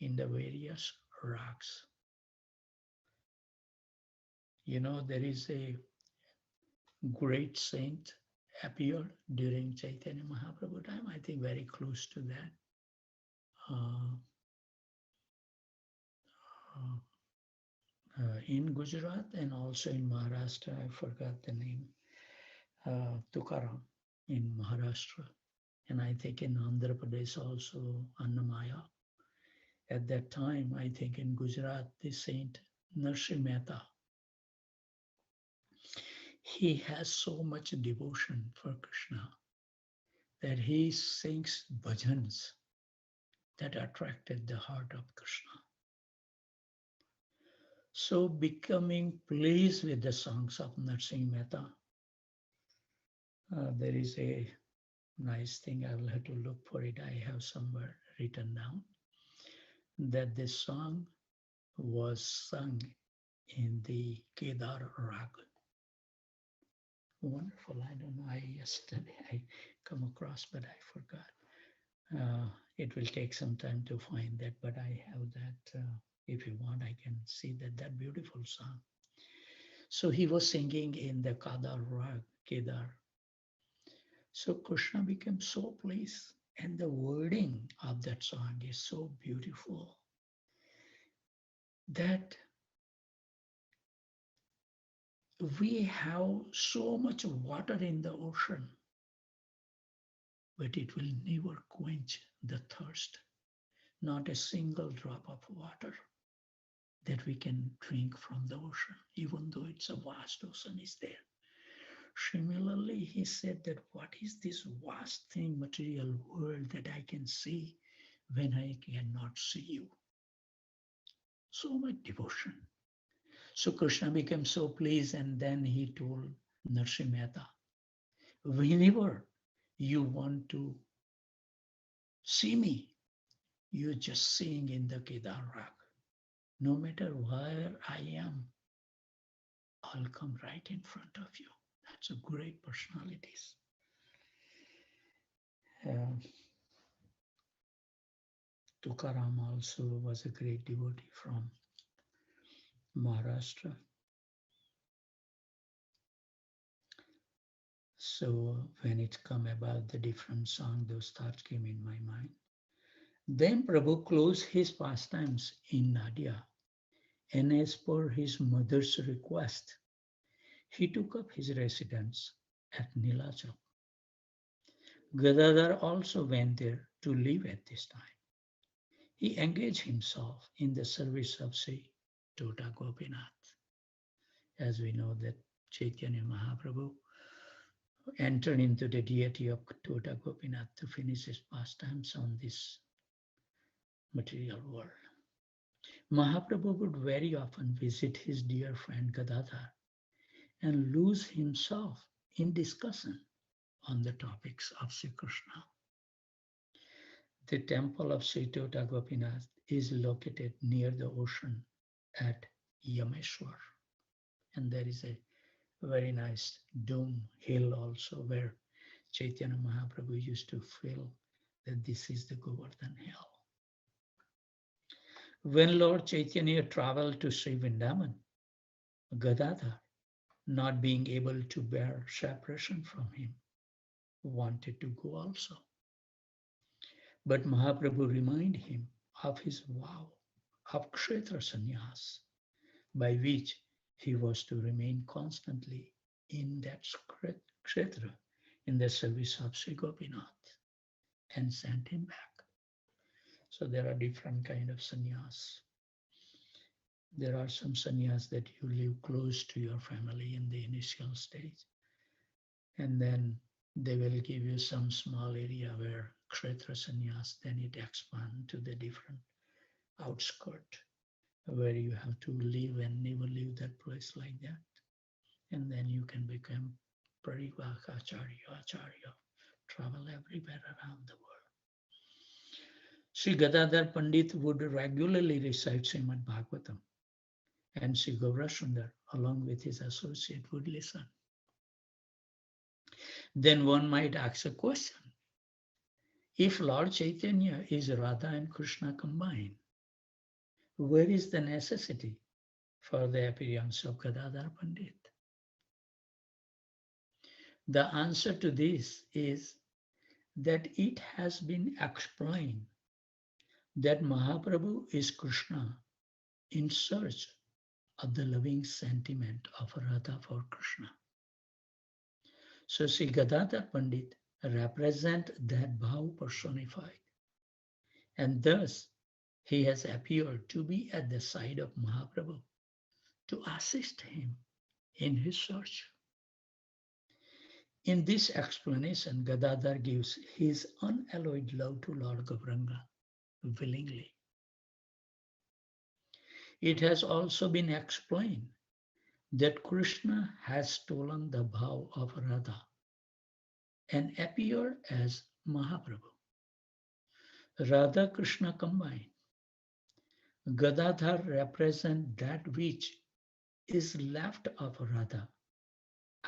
in the various rags. You know, there is a great saint appeared during Chaitanya Mahaprabhu time, I think very close to that. Uh, in Gujarat and also in Maharashtra, I forgot the name, Tukaram in Maharashtra. And I think in Andhra Pradesh also Annamaya. At that time, I think in Gujarat, the saint Narsi Mehta, he has so much devotion for Krishna that he sings bhajans that attracted the heart of Krishna. So becoming pleased with the songs of Narsingh Mehta, there is a nice thing, I will have to look for it. I have somewhere written down that this song was sung in the Kedar Rag. Wonderful. I don't know. Yesterday I come across, but I forgot. It will take some time to find that, but I have that. If you want, I can see that beautiful song. So he was singing in the Kedar Rag, Kedar. So Krishna became so pleased, and the wording of that song is so beautiful that we have so much water in the ocean, but it will never quench the thirst. Not a single drop of water that we can drink from the ocean, even though it's a vast ocean is there. Similarly, he said that what is this vast thing, material world that I can see when I cannot see you? So much devotion. So Krishna became so pleased, and then he told Narsimha Mehta, whenever you want to see me, you're just seeing in the Kedar rock. No matter where I am, I'll come right in front of you. That's a great personalities. Tukaram also was a great devotee from Maharashtra. So when it come about the different song, those thoughts came in my mind. Then Prabhu closed his pastimes in Nadia, and as per his mother's request, he took up his residence at Nilachal. Gadadhar also went there to live at this time. He engaged himself in the service of Sri Tota Gopinath. As we know that Chaitanya Mahaprabhu entered into the deity of Tota Gopinath to finish his pastimes on this material world. Mahaprabhu would very often visit his dear friend Gadadhar and lose himself in discussion on the topics of Sri Krishna. The temple of Sri Tota Gopinath is located near the ocean at Yameshwar. And there is a very nice dome hill also where Chaitanya Mahaprabhu used to feel that this is the Govardhan Hill. When Lord Chaitanya traveled to Sri Vrindavan, Gadadhar, not being able to bear separation from him, wanted to go also. But Mahaprabhu reminded him of his vow of Kshetra Sannyas, by which he was to remain constantly in that Kshetra, in the service of Sri Gopinath, and sent him back. So there are different kind of sannyas. There are some sannyas that you live close to your family in the initial stage, and then they will give you some small area where Kshetra sannyas, then it expands to the different outskirt where you have to live and never leave that place like that. And then you can become Acharya, travel everywhere around the world. Sri Gadadhar Pandit would regularly recite Srimad Bhagavatam, and Sri Gaurasundar, along with his associate, would listen. Then one might ask a question. If Lord Chaitanya is Radha and Krishna combined, where is the necessity for the appearance of Gadadhar Pandit? The answer to this is that it has been explained that Mahaprabhu is Krishna in search of the loving sentiment of Radha for Krishna. So Sri Gadadhar Pandit represents that bhav personified, and thus he has appeared to be at the side of Mahaprabhu to assist him in his search. In this explanation, Gadadhar gives his unalloyed love to Lord Gauranga willingly. It has also been explained that Krishna has stolen the bhav of Radha and appeared as Mahaprabhu. Radha Krishna combined. Gadadhar represents that which is left of Radha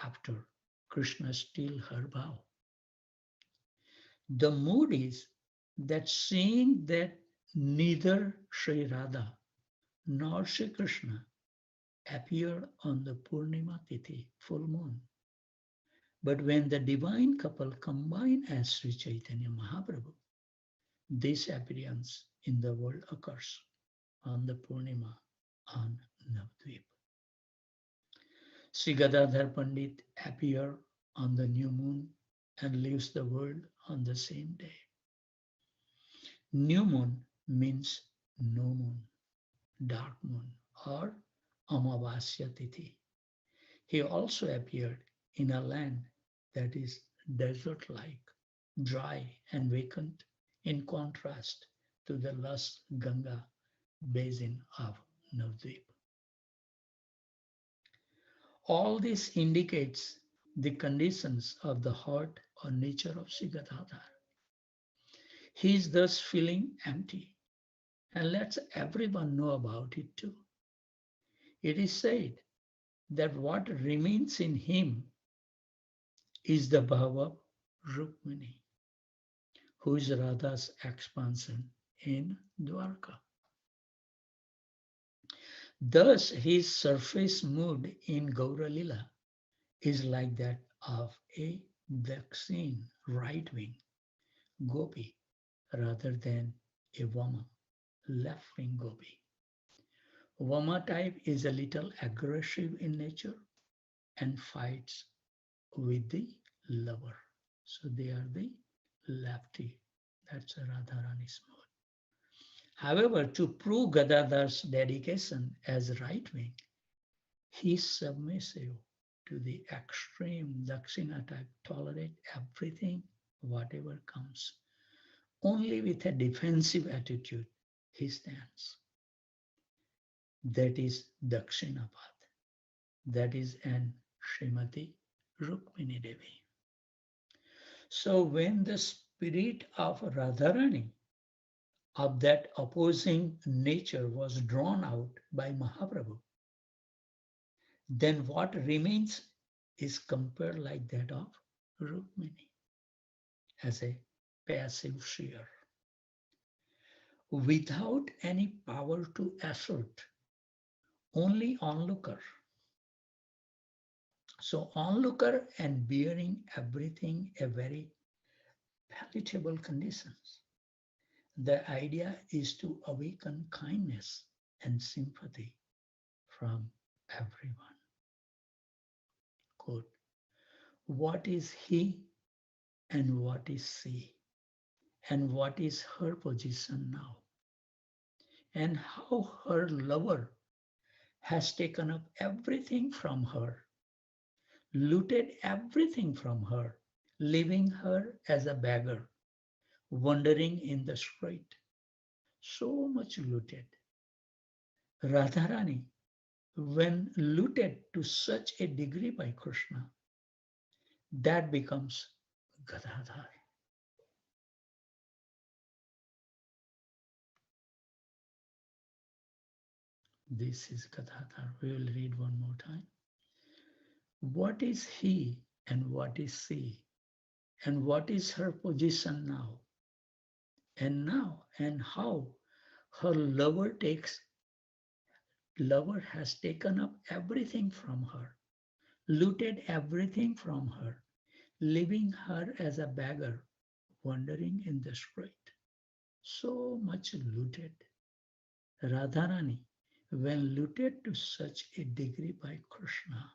after Krishna steals her bhav. The mood is that seeing that neither Sri Radha nor Sri Krishna appeared on the Purnima Tithi, full moon, but when the divine couple combine as Sri Chaitanya Mahaprabhu, this appearance in the world occurs on the Purnima on Navadvip. Sri Gadadhar Pandit appears on the new moon and leaves the world on the same day. New moon means no moon, dark moon, or Amavasya Tithi. He also appeared in a land that is desert like, dry and vacant, in contrast to the lush Ganga basin of Navadvip. All this indicates the conditions of the heart or nature of Sri Gadadhar. He is thus feeling empty and lets everyone know about it too. It is said that what remains in him is the bhava of Rukmini, who is Radha's expansion in Dwarka. Thus, his surface mood in Gaura Lila is like that of a Dakshin right wing gopi rather than a Vama left wing gopi. Vama type is a little aggressive in nature and fights with the lover. So they are the lefty. That's a Radharani's mood. However, to prove Gadadhar's dedication as right wing, he is submissive to the extreme Dakshina type, tolerate everything, whatever comes. Only with a defensive attitude he stands. That is Dakshinapad. That is an Srimati Rukmini Devi. So when the spirit of Radharani of that opposing nature was drawn out by Mahaprabhu, then what remains is compared like that of Rukmini as a passive seer, without any power to assert, only onlooker. So onlooker and bearing everything a very palatable conditions. The idea is to awaken kindness and sympathy from everyone. Quote, what is he and what is she? And what is her position now? And how her lover has taken up everything from her, looted everything from her, leaving her as a beggar, wandering in the street. So much looted. Radharani, when looted to such a degree by Krishna, that becomes Gadadhar. This is Gadadhar. We will read one more time. What is he and what is she? And what is her position now? And now and how her lover has taken up everything from her, looted everything from her, leaving her as a beggar, wandering in the street. So much looted. Radharani, when looted to such a degree by Krishna,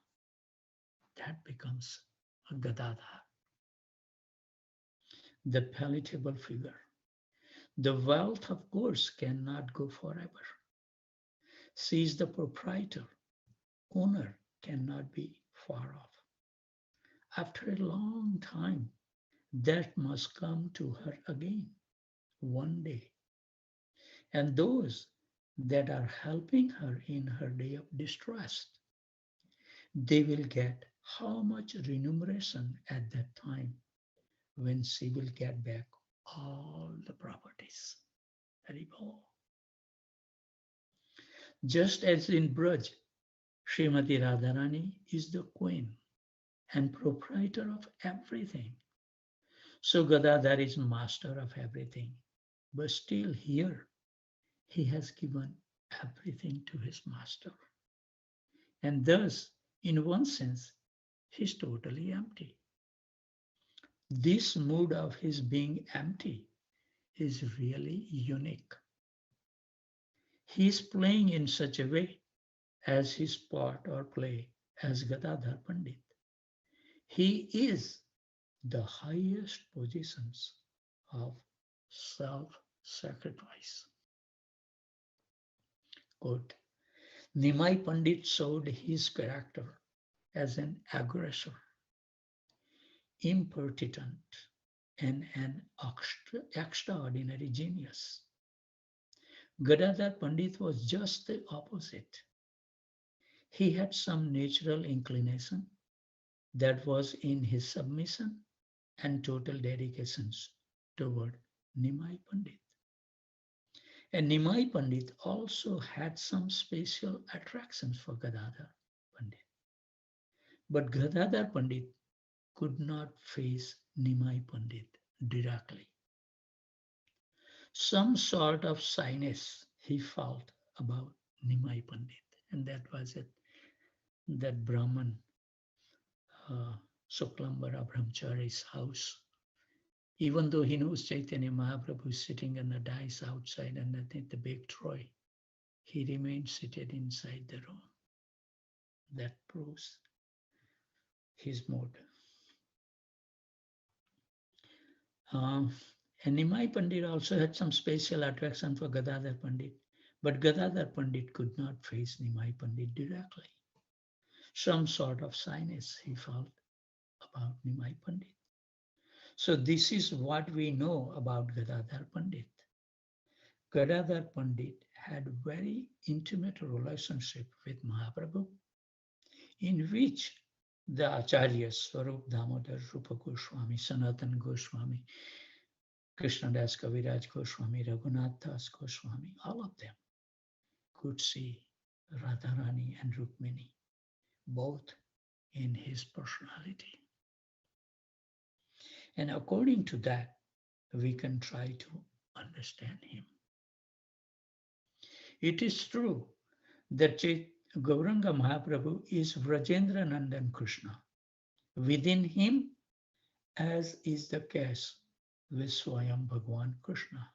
that becomes a Gadadhar, the palatable figure. The wealth, of course, cannot go forever. She is the proprietor. Owner cannot be far off. After a long time, that must come to her again, one day. And those that are helping her in her day of distress, they will get how much remuneration at that time when she will get back all the properties. Haribol. Just as in Braj, Srimati Radharani is the queen and proprietor of everything. So Gadadhar is master of everything. But still here, he has given everything to his master. And thus, in one sense, he's totally empty. This mood of his being empty is really unique. He is playing in such a way as his part or play as Gadadhar Pandit. He is the highest positions of self-sacrifice. Quote, Nimai Pandit showed his character as an aggressor, impertinent, and an extraordinary genius. Gadadhar Pandit was just the opposite. He had some natural inclination that was in his submission and total dedications toward Nimai Pandit. And Nimai Pandit also had some special attractions for Gadadhar Pandit. But Gadadhar Pandit could not face Nimai Pandit directly. Some sort of shyness he felt about Nimai Pandit. And that was it, that Brahman, Suklambara Brahmachari's house. Even though he knows Chaitanya Mahaprabhu is sitting on the dais outside underneath the big troy, he remained seated inside the room. That proves his mode. And Nimai Pandit also had some special attraction for Gadadhar Pandit, but Gadadhar Pandit could not face Nimai Pandit directly. Some sort of shyness he felt about Nimai Pandit. So this is what we know about Gadadhar Pandit. Gadadhar Pandit had very intimate relationship with Mahaprabhu, in which the Acharyas, Swarup Damodar, Rupa Goswami, Sanatan Goswami, Krishnadas Kaviraj Goswami, Raghunath Das Goswami, all of them could see Radharani and Rukmini, both in his personality. And according to that, we can try to understand him. It is true that Gauranga Mahaprabhu is Vrajendra Nandan Krishna. Within him, as is the case with Swayam Bhagwan Krishna,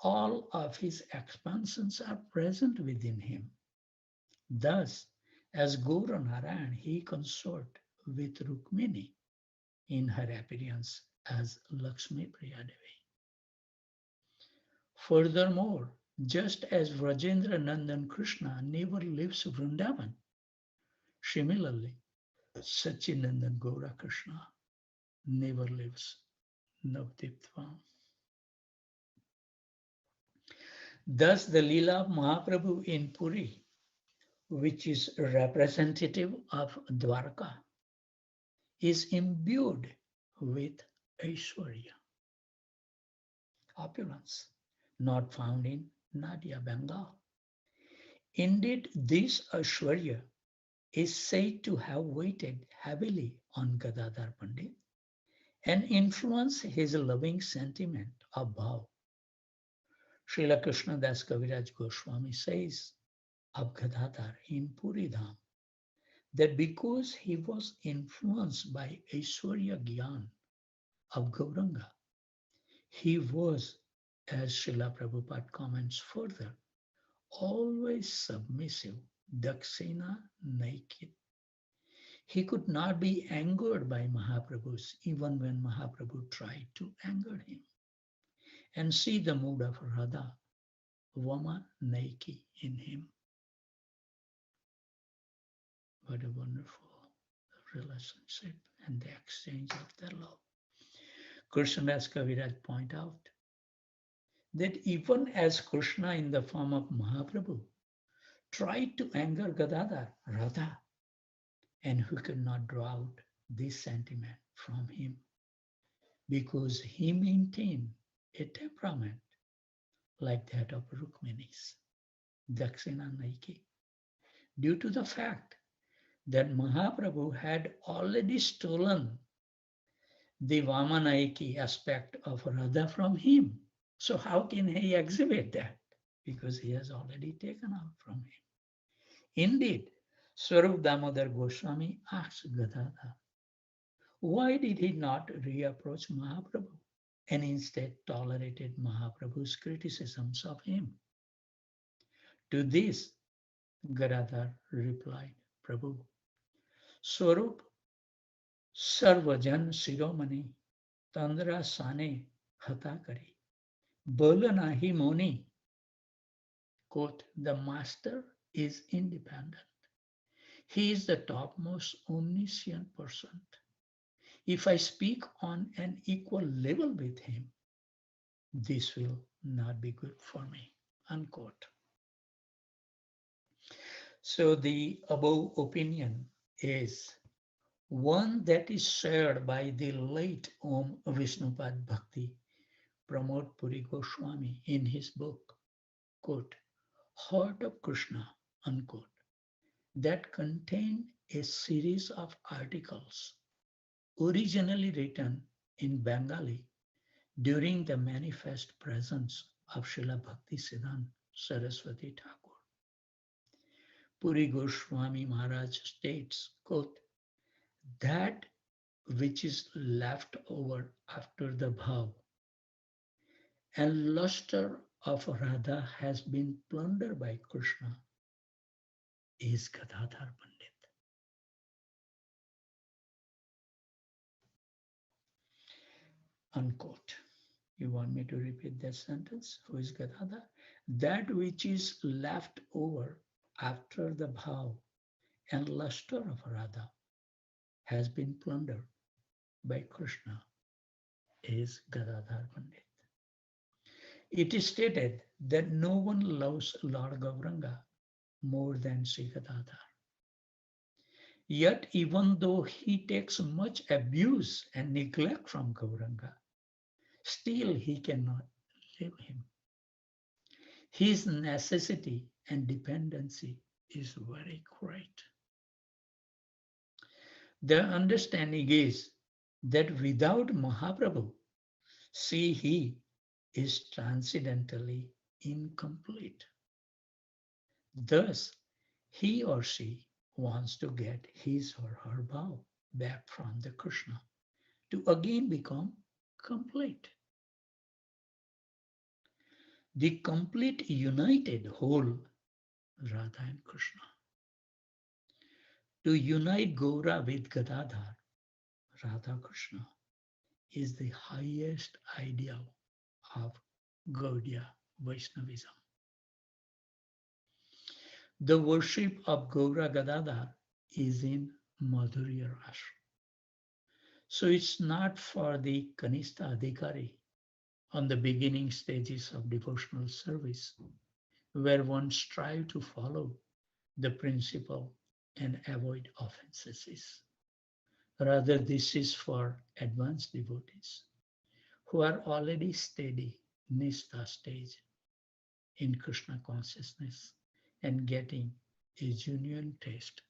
all of his expansions are present within him. Thus, as Gaura Narayan, he consort with Rukmini in her appearance as Lakshmi Priyadevi. Furthermore, just as Vrajendra Nandan Krishna never leaves Vrindavan, similarly, Sachinandan Gaura Krishna never leaves Navadip Dham. Thus, the Leela of Mahaprabhu in Puri, which is representative of Dwarka, is imbued with Aishwarya, opulence, not found in Nadia, Bengal. Indeed, this Aishwarya is said to have weighted heavily on Gadadhar Pandit and influenced his loving sentiment of bhav. Srila Krishnadas Kaviraj Goswami says of Gadadhar in Puri Dham that because he was influenced by Aishwarya Gyan of Gauranga, he was, as Srila Prabhupada comments further, always submissive, dakshina naikit. He could not be angered by Mahaprabhus even when Mahaprabhu tried to anger him. And see the mood of Radha, Vama Naiki in him. What a wonderful relationship and the exchange of their love. Krishnadas Kaviraj point out that even as Krishna in the form of Mahaprabhu tried to anger Gadadhar, Radha, and who could not draw out this sentiment from him because he maintained a temperament like that of Rukmini's, Dakshina Naiki, due to the fact that Mahaprabhu had already stolen the Vamanaiki aspect of Radha from him. So how can he exhibit that? Because he has already taken out from him. Indeed, Swarup Damodar Goswami asked Gadadhar, why did he not reapproach Mahaprabhu and instead tolerated Mahaprabhu's criticisms of him? To this, Gadadhar replied, Prabhu, स्वरूप सर्वजन शिरोमणि तंद्रा साने हता करी बोल नाही Moni. Quote, the master is independent. He is the topmost omniscient person. If I speak on an equal level with him, this will not be good for me. Unquote. So the above opinion is one that is shared by the late Om Vishnupad Bhakti Pramod Puri Goswami in his book, quote, Heart of Krishna, unquote, that contain a series of articles originally written in Bengali during the manifest presence of Srila Bhaktisiddhanta Saraswati Thakur. Puri Goswami Maharaj states, quote, that which is left over after the bhav and luster of Radha has been plundered by Krishna is Gadadhar Pandit. Unquote. You want me to repeat that sentence? Who is Gadadhar? That which is left over after the bhav and luster of Radha has been plundered by Krishna is Gadadhar Pandit. It is stated that no one loves Lord Gauranga more than Sri Gadadhar. Yet, even though he takes much abuse and neglect from Gauranga, still he cannot leave him. His necessity and dependency is very great. The understanding is that without Mahaprabhu, see, he is transcendentally incomplete. Thus, he or she wants to get his or her bhav back from the Krishna to again become complete. The complete united whole, Radha and Krishna. To unite Gaura with Gadadhar, Radha Krishna, is the highest ideal of Gaudiya Vaishnavism. The worship of Gaura Gadadhar is in Madhurya Rasa. So it's not for the Kanistha Adhikari on the beginning stages of devotional service, where one strive to follow the principle and avoid offenses. Rather, this is for advanced devotees who are already steady Nistha stage in Krishna consciousness and getting a genuine taste,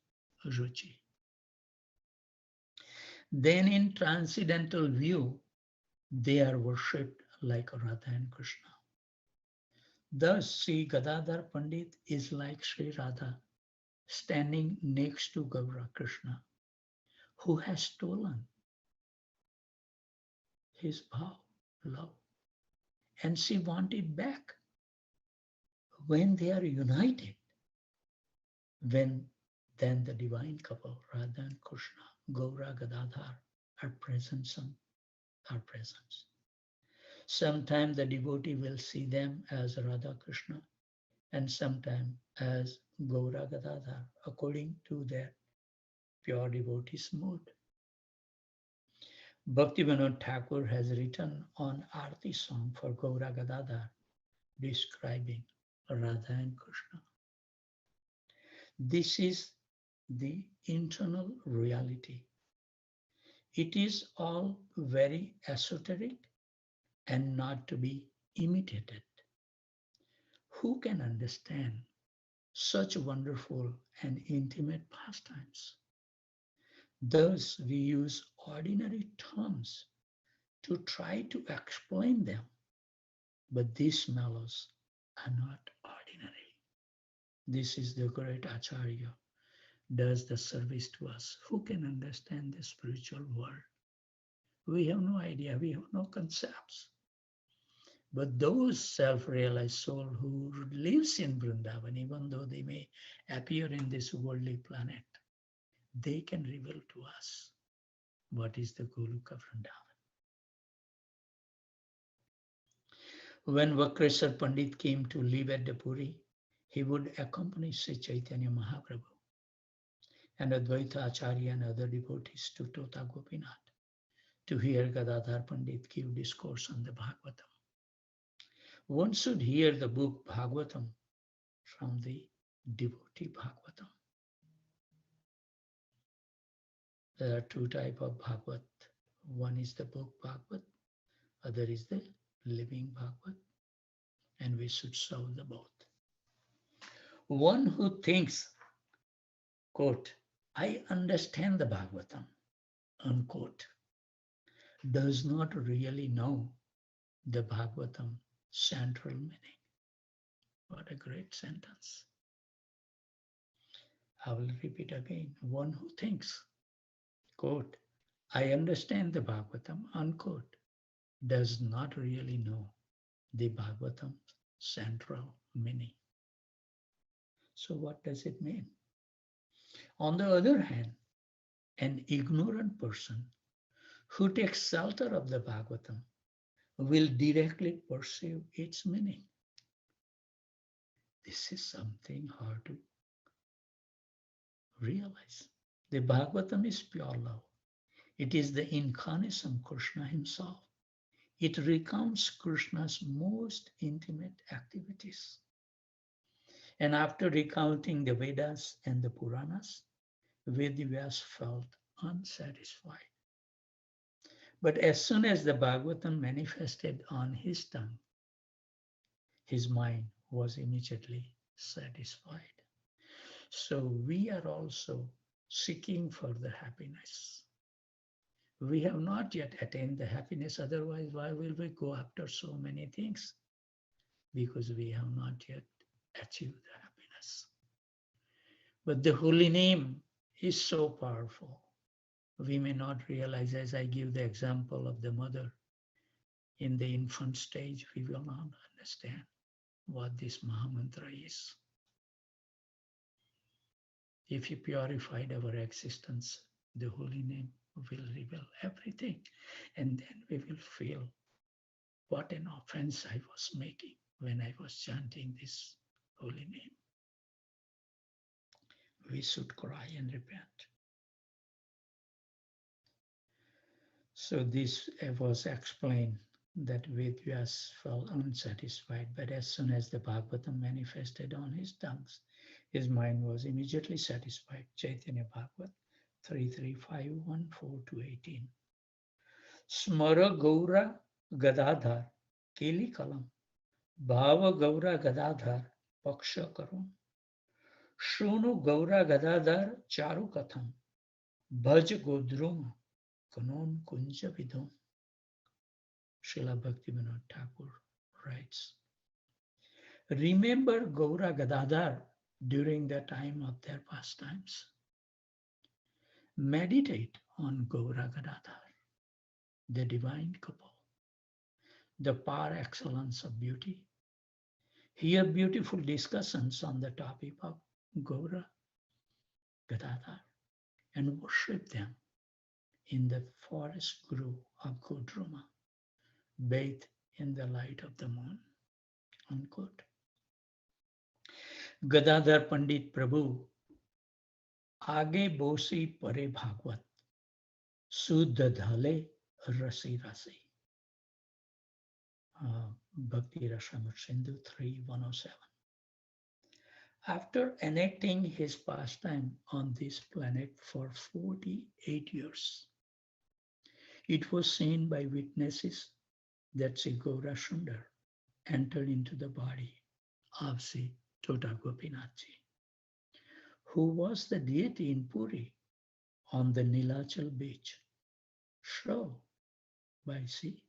ruchi. Then in transcendental view, they are worshipped like Radha and Krishna. Thus, Sri Gadadhar Pandit is like Sri Radha standing next to Gaura Krishna, who has stolen his bhav, love, and she wants it back. When they are united, when then the divine couple, Radha and Krishna, Gaura Gadadhar, are present, some are present. Sometimes the devotee will see them as Radha Krishna and sometimes as Gaura Gadadhar, according to their pure devotee's mood. Bhaktivinoda Thakur has written on Arti song for Gaura Gadadhar, describing Radha and Krishna. This is the internal reality. It is all very esoteric and not to be imitated. Who can understand such wonderful and intimate pastimes? Thus, we use ordinary terms to try to explain them, but these mellows are not ordinary. This is the great Acharya does the service to us. Who can understand the spiritual world? We have no idea, we have no concepts. But those self-realized soul who lives in Vrindavan, even though they may appear in this worldly planet, they can reveal to us what is the Goloka Vrindavan. When Vakreshwar Pandit came to live at the Puri, he would accompany Sri Chaitanya Mahaprabhu and Advaita Acharya and other devotees to Tota Gopinath to hear Gadadhar Pandit give discourse on the Bhagavatam. One should hear the book Bhagavatam from the devotee Bhagavatam. There are two types of Bhagavat. One is the book Bhagavat, other is the living Bhagavat, and we should serve the both. One who thinks, quote, I understand the Bhagavatam, unquote, does not really know the Bhagavatam central meaning. What a great sentence. I will repeat again. One who thinks, quote, I understand the Bhagavatam, unquote, does not really know the Bhagavatam's central meaning. So what does it mean? On the other hand, an ignorant person who takes shelter of the Bhagavatam will directly perceive its meaning. This is something hard to realize. The Bhagavatam is pure love. It is the incarnation of Krishna himself. It recounts Krishna's most intimate activities. And after recounting the Vedas and the Puranas, Vedyas felt unsatisfied. But as soon as the Bhagavatam manifested on his tongue, his mind was immediately satisfied. So we are also seeking for the happiness. We have not yet attained the happiness, otherwise why will we go after so many things? Because we have not yet achieved the happiness. But the holy name is so powerful. We may not realize, as I give the example of the mother in the infant stage, we will not understand what this Mahamantra is. If you purified our existence, the holy name will reveal everything. And then we will feel what an offense I was making when I was chanting this holy name. We should cry and repent. So this was explained that Vedyas felt unsatisfied, but as soon as the Bhagavatam manifested on his tongues, his mind was immediately satisfied. Chaitanya Bhagavat 3.3.5.1.4-18. Smara Gaura Gadadhar Keli Kalam Bhava Gaura Gadadhar Paksha Karum Shunu Gaura Gadadhar Charu Katham Bhaj Godrum Kanon Kunja Vidum. Srila Bhaktivinoda Thakur writes, remember Gaura Gadadhar during the time of their pastimes. Meditate on Gaura Gadadhar, the divine couple, the par excellence of beauty. Hear beautiful discussions on the topic of Gaura Gadadhar and worship them in the forest grove of Godruma, bathed in the light of the moon. Unquote. Gadadhar Pandit Prabhu आगे बोसी परे भागवत शुद्ध धले रसी रसी. Bhakti Rasamrita Sindhu 3.107. After enacting his pastime on this planet for 48 years, it was seen by witnesses that Sri Gaura Sundar entered into the body of Sri Tota Gopinathji, who was the deity in Puri on the Nilachal beach, shown by Sri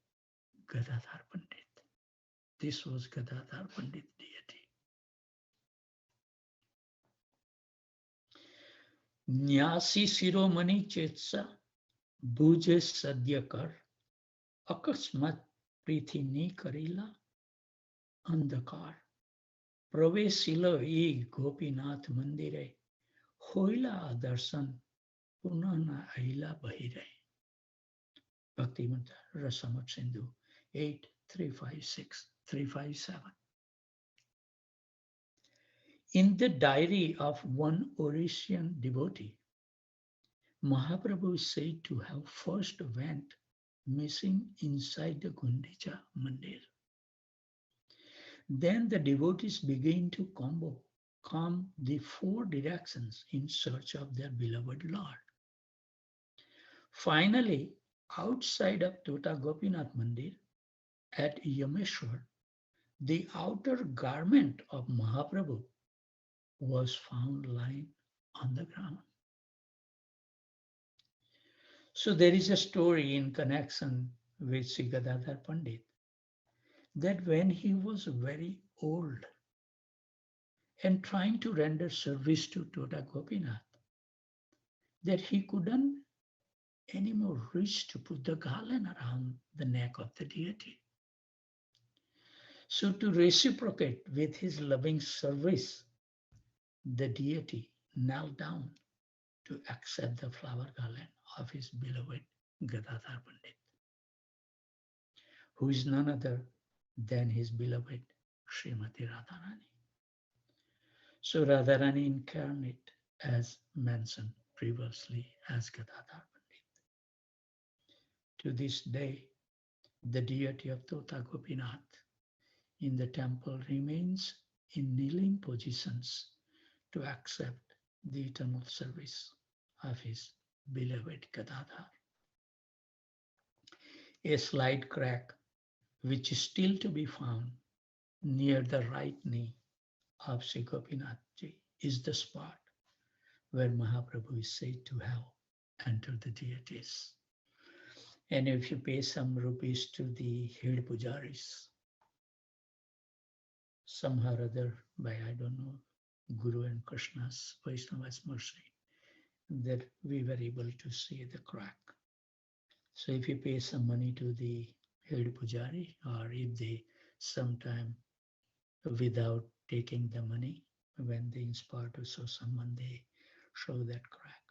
Gadadhar Pandit. This was Gadadhar Pandit deity. Nyasi Siromani Chetsa Buje Sadyakar Akasmat Prithini Karila Andakar Pravesila E Gopinath Mandire Hoila Darshan Purnana Aila Bahire. Bhakti Mantra Rasamat Sindhu 8356 357. In the diary of one Orisian devotee, Mahaprabhu is said to have first went missing inside the Gundicha Mandir. Then the devotees began to comb the four directions in search of their beloved Lord. Finally, outside of Tota Gopinath Mandir at Yameshwar, the outer garment of Mahaprabhu was found lying on the ground. So there is a story in connection with Sri Gadadhar Pandit that when he was very old and trying to render service to Tota Gopinath, that he couldn't anymore reach to put the garland around the neck of the deity. So to reciprocate with his loving service, the deity knelt down to accept the flower garland of his beloved Gadadhar Pandit, who is none other than his beloved Srimati Radharani. So Radharani incarnate, as mentioned previously, as Gadadhar Pandit. To this day, the deity of Tota Gopinath in the temple remains in kneeling positions to accept the eternal service of his beloved Gadadhar. A slight crack, which is still to be found near the right knee of Sri Gopinathji, is the spot where Mahaprabhu is said to have entered the deities. And if you pay some rupees to the head pujaris, somehow or other, by I don't know, Guru and Krishna's Vaishnava's mercy, that we were able to see the crack. So if you pay some money to the head pujari, or if they sometime without taking the money, when they inspire to show someone, they show that crack.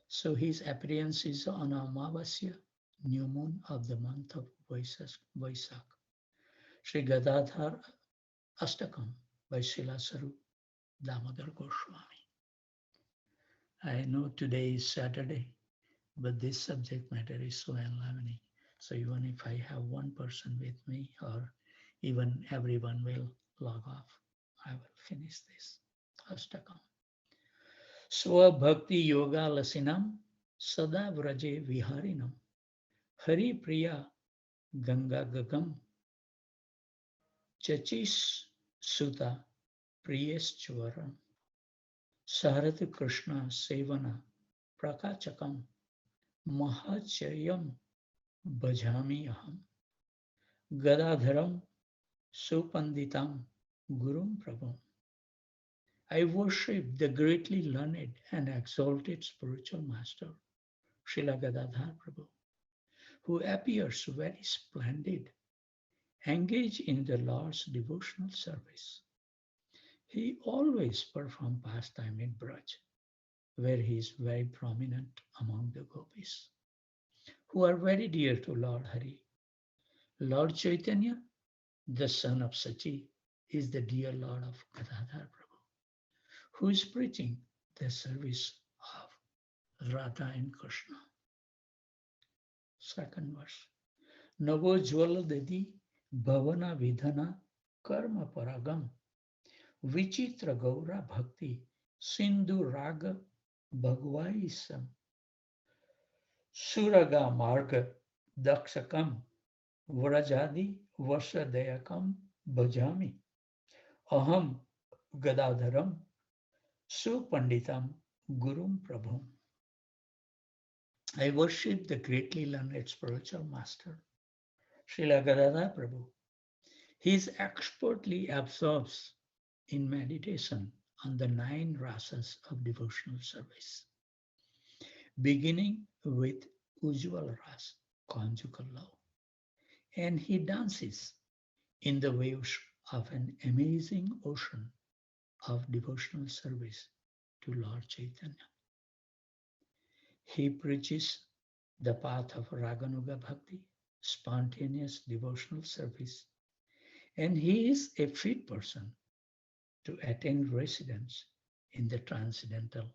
So his appearance is on Amavasya, new moon of the month of Vaisak. Sri Gadadhar Astakam by Srila Sarup Damodar Goswami. I know today is Saturday, but this subject matter is so enlivening. So even if I have one person with me, or even everyone will log off, I will finish this. Astakam. Swa Bhakti Yoga Lasinam Sada Vraje Viharinam Hari Priya Ganga Gagam Chachis Suta Priyeschwaram Sarat Krishna Sevana Prakachakam Mahachayam Bhajami Aham Gadadharam Supanditam Gurum Prabhum. I worship the greatly learned and exalted spiritual master, Srila Gadadhar Prabhu, who appears very splendid, engaged in the Lord's devotional service. He always performs pastime in Braj, where he is very prominent among the gopis, who are very dear to Lord Hari. Lord Chaitanya, the son of Sachi, is the dear Lord of Gadadhar Prabhu, who is preaching the service of Radha and Krishna. Second verse. Navo Jwala Dedi Bhavana Vidhana Karma Paragam Vichitra Gaura Bhakti Sindhu Raga Bhagvaisam Suraga Marga Dakshakam Vrajadi Vasadayakam Bhajami Aham Gadadharam Supanditam Gurum Prabhum. I worship the greatly learned spiritual master, Srila Gadadhar Prabhu. He is expertly absorbed in meditation on the 9 rasas of devotional service, beginning with Ujjwal Ras, conjugal love. And he dances in the waves of an amazing ocean of devotional service to Lord Chaitanya. He preaches the path of Raganuga Bhakti, spontaneous devotional service, and he is a fit person to attain residence in the transcendental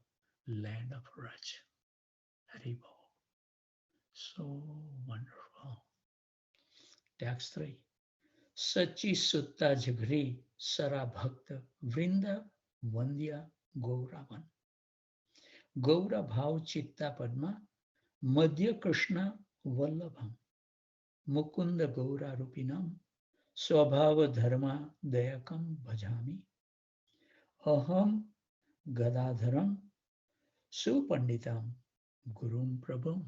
land of Raj. Haribo. So wonderful. Text 3. Sachi Sutta Jagri Sara Bhakta Vrinda Vandya Gauravan. Gaura Bhav Chitta Padma Madhya Krishna Vallabham Mukunda Gaura Rupinam Swabhava Dharma Dayakam Bhajami Aham Gadadharam Supanditam Gurum Prabhum.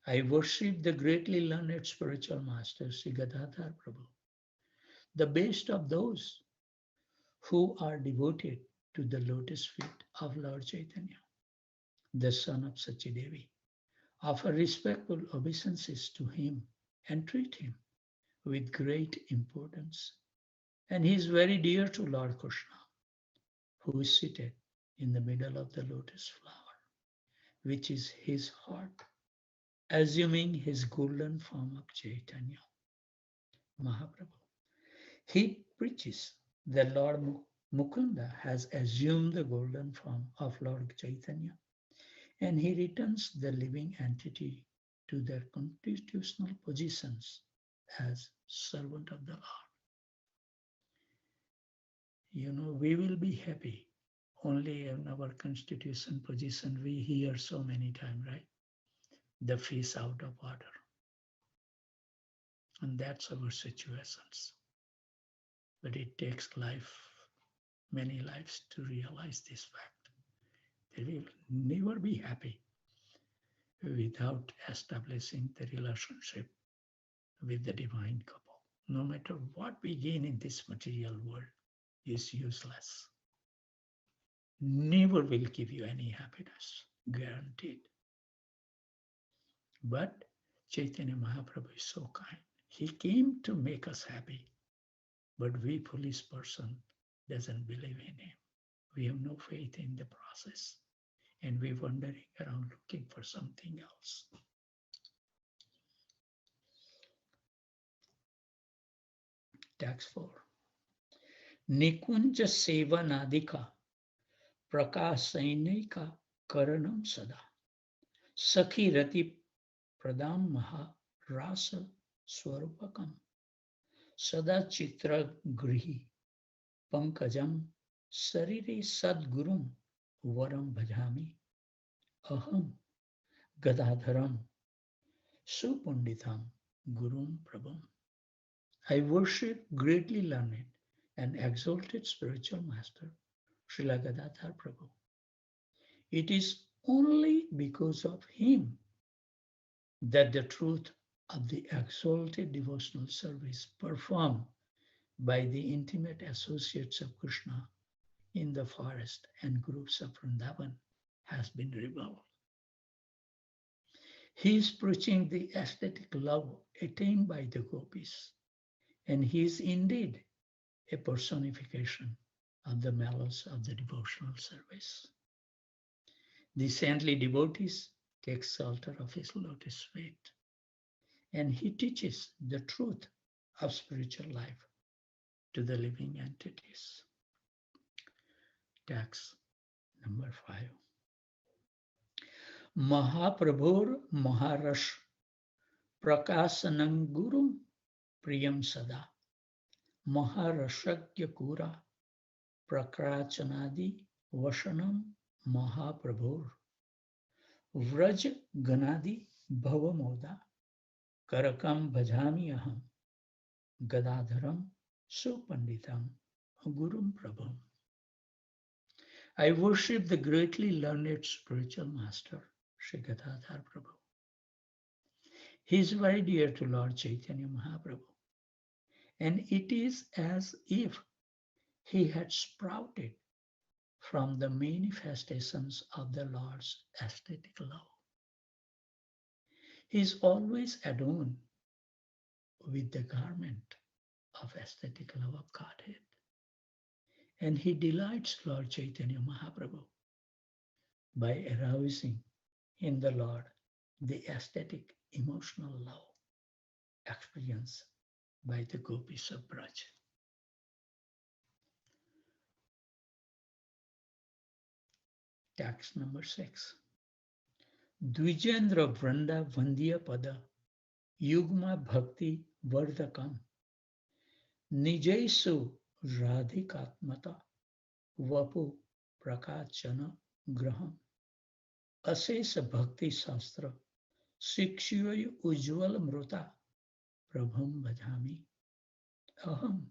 I worship the greatly learned spiritual master Sri Gadadhar Prabhu, the best of those who are devoted to the lotus feet of Lord Chaitanya, the son of Sachidevi. Offer respectful obeisances to him and treat him with great importance. And he is very dear to Lord Krishna, who is seated in the middle of the lotus flower, which is his heart, assuming his golden form of Chaitanya Mahaprabhu. He preaches that Lord Mukunda has assumed the golden form of Lord Chaitanya, and he returns the living entity to their constitutional positions as servant of the Lord. You know, we will be happy only in our constitution position. We hear so many times, right? The fish out of water. And that's our situations. But it takes many lives to realize this fact. They will never be happy without establishing the relationship with the divine couple. No matter what we gain in this material world is useless. Never will give you any happiness, guaranteed. But Chaitanya Mahaprabhu is so kind. He came to make us happy, but we foolish person doesn't believe in him. We have no faith in the process, and we're wandering around looking for something else. Text 4. Nikunja Sevanadika Prakasainika Karanam Sada Sakhi Rati Pradam Maha Rasa Swarupakam Sada Chitra Grihi Pankajam Sariri Sadgurum Varam Bhajami Aham Gadadharam Supunditam Gurum Prabham. I worship greatly learned and exalted spiritual master Srila Gadadhar Prabhu. It is only because of him that the truth of the exalted devotional service performed by the intimate associates of Krishna in the forest and groups of Vrindavan has been revealed. He is preaching the aesthetic love attained by the gopis, and he is indeed a personification of the malice of the devotional service. The saintly devotees take shelter of his lotus feet, and he teaches the truth of spiritual life to the living entities. Text number 5. Mahaprabhur Maharash Prakasanam Gurum Priyam Sada Maharashagya Kura Prakrachanadi Vashanam Mahaprabhur Vraj Ganadi Bhavamoda Karakam Bhajami Aham Gadadharam Supanditam Gurum Prabham. I worship the greatly learned spiritual master, Sri Gadadhar Prabhu. He is very dear to Lord Chaitanya Mahaprabhu, and it is as if he had sprouted from the manifestations of the Lord's aesthetic love. He is always adorned with the garment of aesthetic love of Godhead, and he delights Lord Chaitanya Mahaprabhu by arousing in the Lord the aesthetic emotional love experienced by the gopis of Braj. Text number 6. Dvijendra Vranda Vandya Pada Yugma Bhakti Vardakam Nijesu Radhikatmata Vapu Prakachana Graham Ases Bhakti Sastra Shikshoy Ujjwal Mruta Prabham Bhajami Aham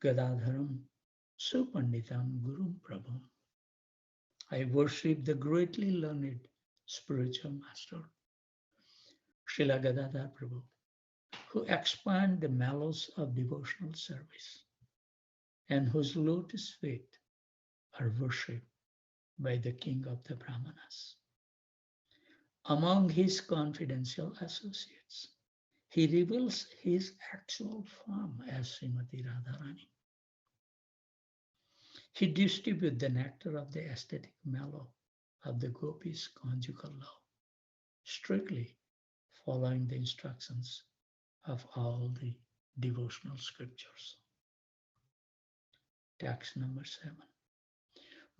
Gadadharam Supanditam Gurum Prabham. I worship the greatly learned spiritual master, Srila Gadadhar Prabhu, who expand the mellows of devotional service and whose lotus feet are worshipped by the king of the Brahmanas. Among his confidential associates, he reveals his actual form as Srimati Radharani. He distributes the nectar of the aesthetic mellow of the gopis' conjugal love, strictly following the instructions of all the devotional scriptures. Text number 7.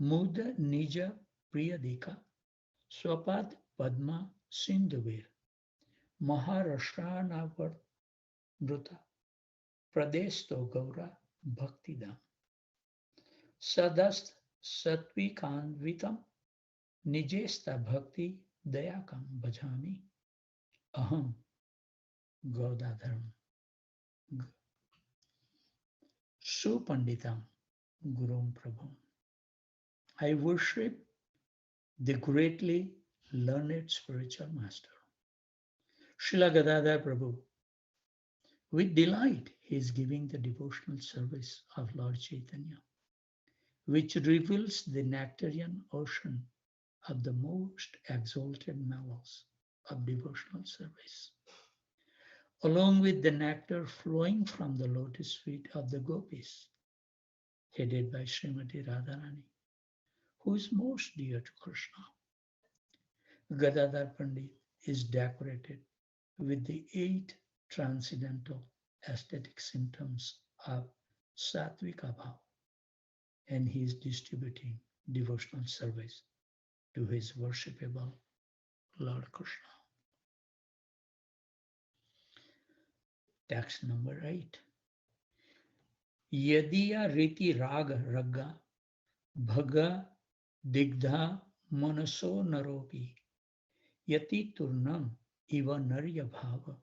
Muda Nija Priyadika Swapad Padma Sindhuvir Maharashtranavar Nruta Pradesto Gaura Bhaktidam Sadast Satvikanvitam Nijesta Bhakti Dayakam Bhajami Aham Gaudadharam Supanditam Gurum Prabhum. I worship the greatly learned spiritual master, Srila Gadadhar Prabhu. With delight, he is giving the devotional service of Lord Chaitanya, which reveals the nectarian ocean of the most exalted mellows of devotional service, along with the nectar flowing from the lotus feet of the gopis, headed by Srimati Radharani, who is most dear to Krishna. Gadadhar Pandit is decorated with the 8 transcendental aesthetic symptoms of Sattvika Bhav, and he is distributing devotional service to his worshipable Lord Krishna. Text number 8. Yadiya Riti Raga Ragga Bhaga Digdha Manaso Naropi Yati Turnam Iva Narya Bhava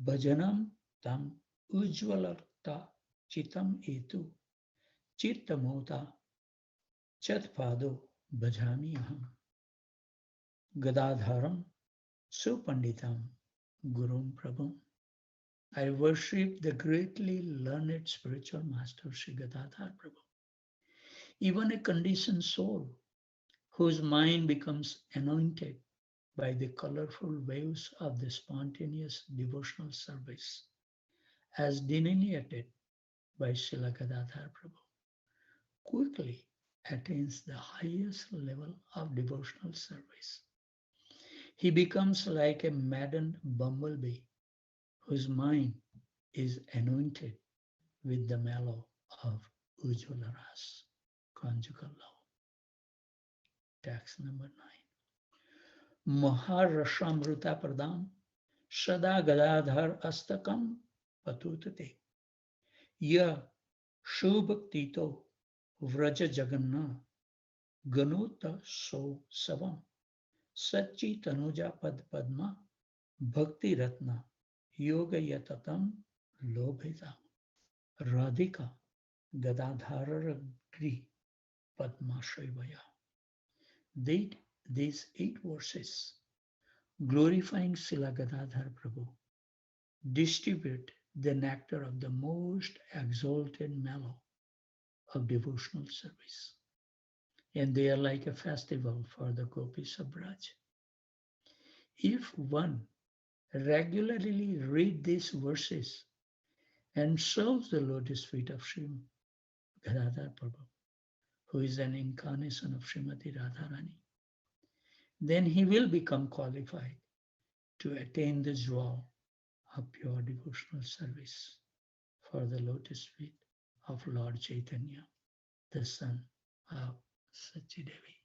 Bhajanam Tam Ujjwalarta Chitam Etu Chittamota Chatpado Bhajami Aham Gadadharam Supanditam Gurum Prabhum. I worship the greatly learned spiritual master Sri Gadadhar Prabhu, even a conditioned soul whose mind becomes anointed by the colorful waves of the spontaneous devotional service, as delineated by Srila Gadadhar Prabhu, quickly attains the highest level of devotional service. He becomes like a maddened bumblebee whose mind is anointed with the mellow of Ujjwala Ras, conjugal love. Text number 9. Maharashamruta Pradam Sada Gadadhar Astakam Patutate Ya Shubhaktito Vraja Jaganna Ganota So Savam Sachi Tanuja Pad Padma Bhakti Ratna Yoga Yatatam Lobhita Radhika Gadadharagri Padma Shaivaya. These 8 verses glorifying Srila Gadadhar Prabhu distribute the nectar of the most exalted mellow of devotional service. And they are like a festival for the gopis of Braj. If one regularly read these verses and serves the lotus feet of Sri Gadadhar Prabhu, who is an incarnation of Srimati Radharani, then he will become qualified to attain the jewel of pure devotional service for the lotus feet of Lord Chaitanya, the son of Sachidevi.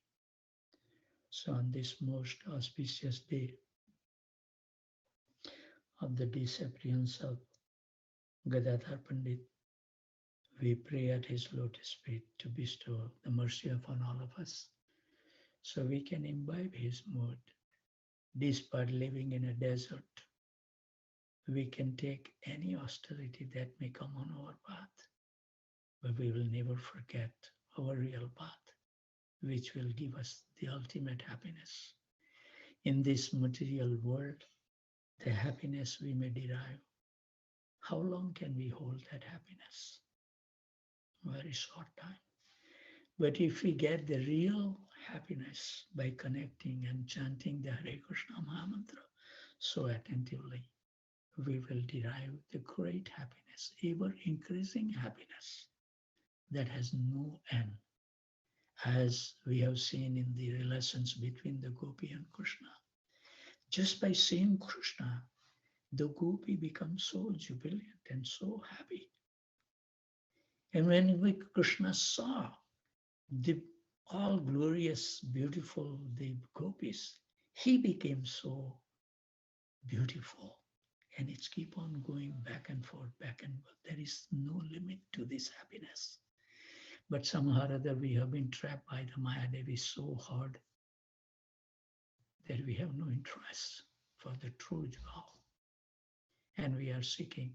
So on this most auspicious day of the disappearance of Gadadhar Pandit, we pray at his lotus feet to bestow the mercy upon all of us so we can imbibe his mood. Despite living in a desert, we can take any austerity that may come on our path, but we will never forget our real path, which will give us the ultimate happiness. In this material world, the happiness we may derive, how long can we hold that happiness? Very short time. But if we get the real happiness by connecting and chanting the Hare Krishna Mahamantra so attentively, we will derive the great happiness, ever increasing happiness that has no end. As we have seen in the relations between the Gopi and Krishna, just by seeing Krishna, the Gopi becomes so jubilant and so happy. And when Krishna saw the all glorious, beautiful the gopis, he became so beautiful. And it's keep on going back and forth, back and forth. There is no limit to this happiness. But somehow or other we have been trapped by the Maya Devi so hard that we have no interest for the true jewel. And we are seeking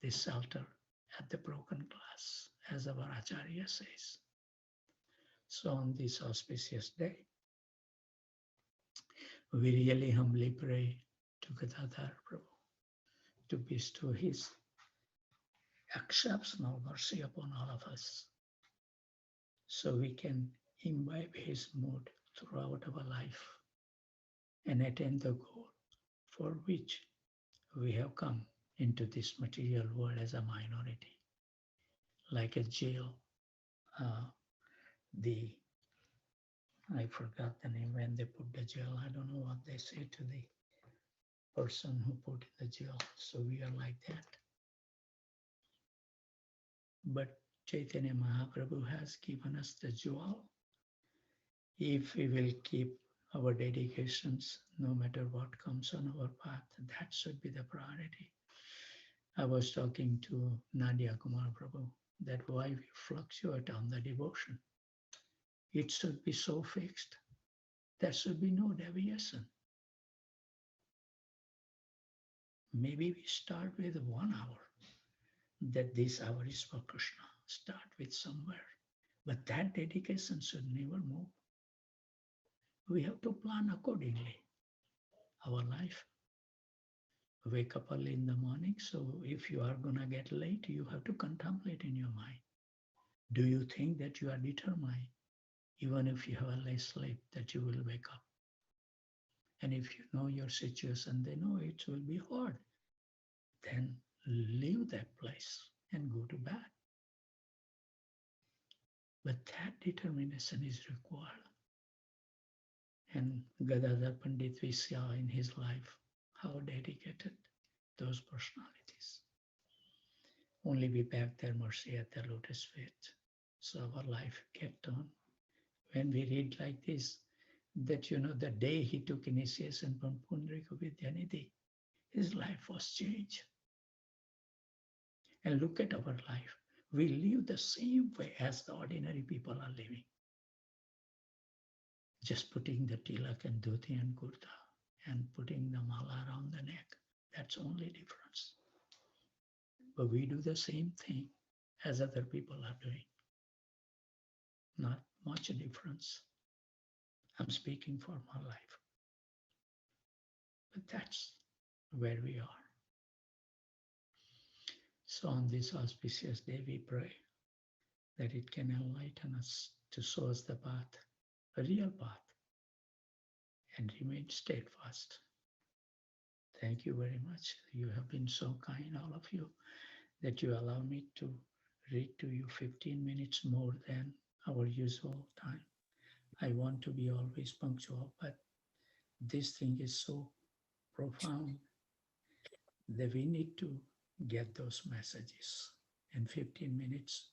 this shelter at the broken glass, as our Acharya says. So on this auspicious day, we really humbly pray to Gadadhar Prabhu to bestow his exceptional mercy upon all of us so we can imbibe his mood throughout our life and attain the goal for which we have come into this material world as a minority, like a jail. The I forgot the name when they put the jail. I don't know what they say to the person who put in the jail. So we are like that. But Chaitanya Mahaprabhu has given us the jewel. If we will keep our dedications, no matter what comes on our path, that should be the priority. I was talking to Nadia Kumar Prabhu that why we fluctuate on the devotion. It should be so fixed. There should be no deviation. Maybe we start with 1 hour, that this hour is for Krishna. Start with somewhere. But that dedication should never move. We have to plan accordingly our life. Wake up early in the morning. So if you are going to get late, you have to contemplate in your mind. Do you think that you are determined, even if you have a less sleep, that you will wake up? And if you know your situation, they know it will be hard. Then leave that place and go to bed. But that determination is required. And Gadadhar Pandit, we saw in his life how dedicated those personalities. Only we beg their mercy at the lotus feet. So our life kept on. When we read like this, that the day he took initiation from Pundrika Vidyanidhi, his life was changed. And look at our life. We live the same way as the ordinary people are living. Just putting the tilak and dhoti and kurta and putting the mala around the neck. That's only difference. But we do the same thing as other people are doing. Not much difference. I'm speaking for my life. But that's where we are. So on this auspicious day, we pray that it can enlighten us to show us the path, a real path, and remain steadfast. Thank you very much. You have been so kind, all of you, that you allow me to read to you 15 minutes more than our usual time. I want to be always punctual, but This thing is so profound that we need to get those messages. And 15 minutes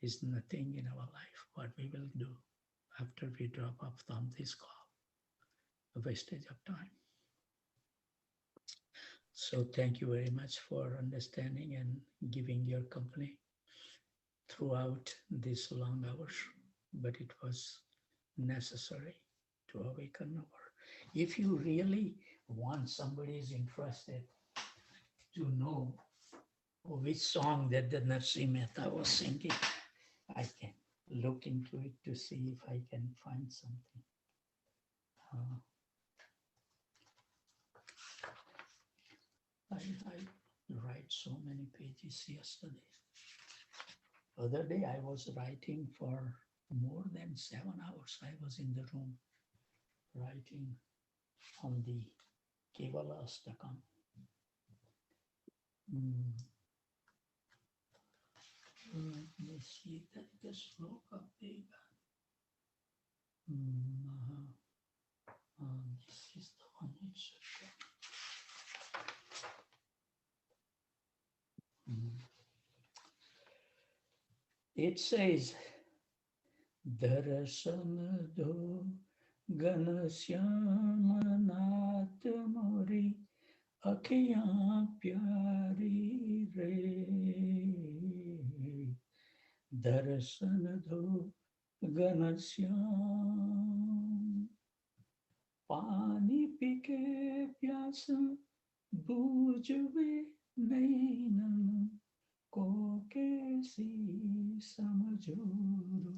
is nothing in our life. What we will do after we drop off from this call, a wastage of time. So thank you very much for understanding and giving your company throughout these long hours. But it was necessary to awaken our. If you really want, somebody is interested to know which song that the Narsi Mehta was singing, I can look into it to see if I can find something. Uh, I write so many pages yesterday. Other day I was writing for more than 7 hours. I was in the room writing on the Kevala Astakam. Let me see that the sloka Vega. This is the one it should be. It says, Darasan do Ganasyamanat Mori Akhiyan Pyari Re. Darasan do Ganasyan Pani Pike Pyasa Bujve Nainan Ko Kesi Samajuru.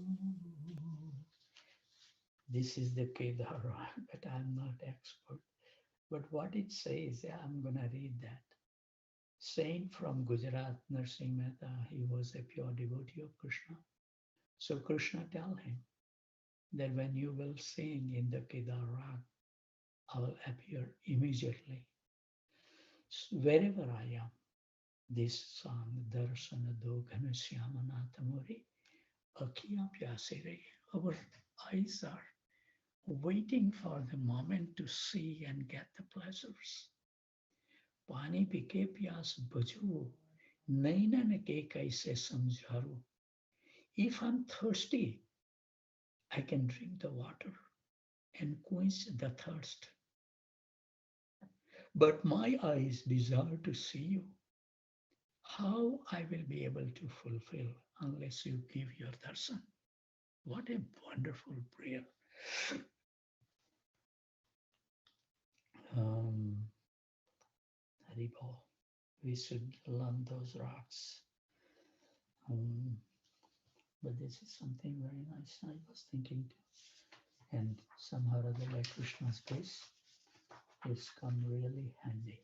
This is the Kedara, but I'm not expert. But what it says, I'm going to read that. Saint from Gujarat, Narsingh Mehta, he was a pure devotee of Krishna. So Krishna tell him that when you will sing in the Kedar Rag, I will appear immediately. So wherever I am, this song, Darshana Do Ghanasyamanathamuri, Akhiya Pyasere, our eyes are waiting for the moment to see and get the pleasures. Pani pike pyas baju, nainan ke kaise samjharu. If I'm thirsty, I can drink the water and quench the thirst. But my eyes desire to see you. How I will be able to fulfill unless you give your darshan? What a wonderful prayer. Haribol. We should learn those rocks. But this is something very nice. I was thinking too. And somehow or other, like Krishna's case, it's come really handy.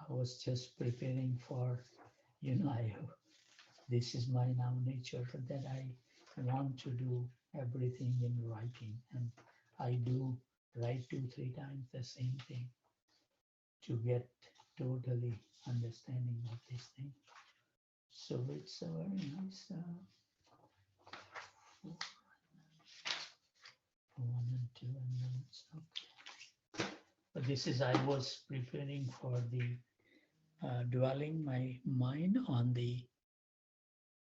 I was just preparing for, this is my now nature that I want to do everything in writing. And I do write 2-3 times the same thing to get totally understanding of this thing. So it's a very nice 1 and 2 and then it's okay. But this is, I was preparing for the dwelling my mind on the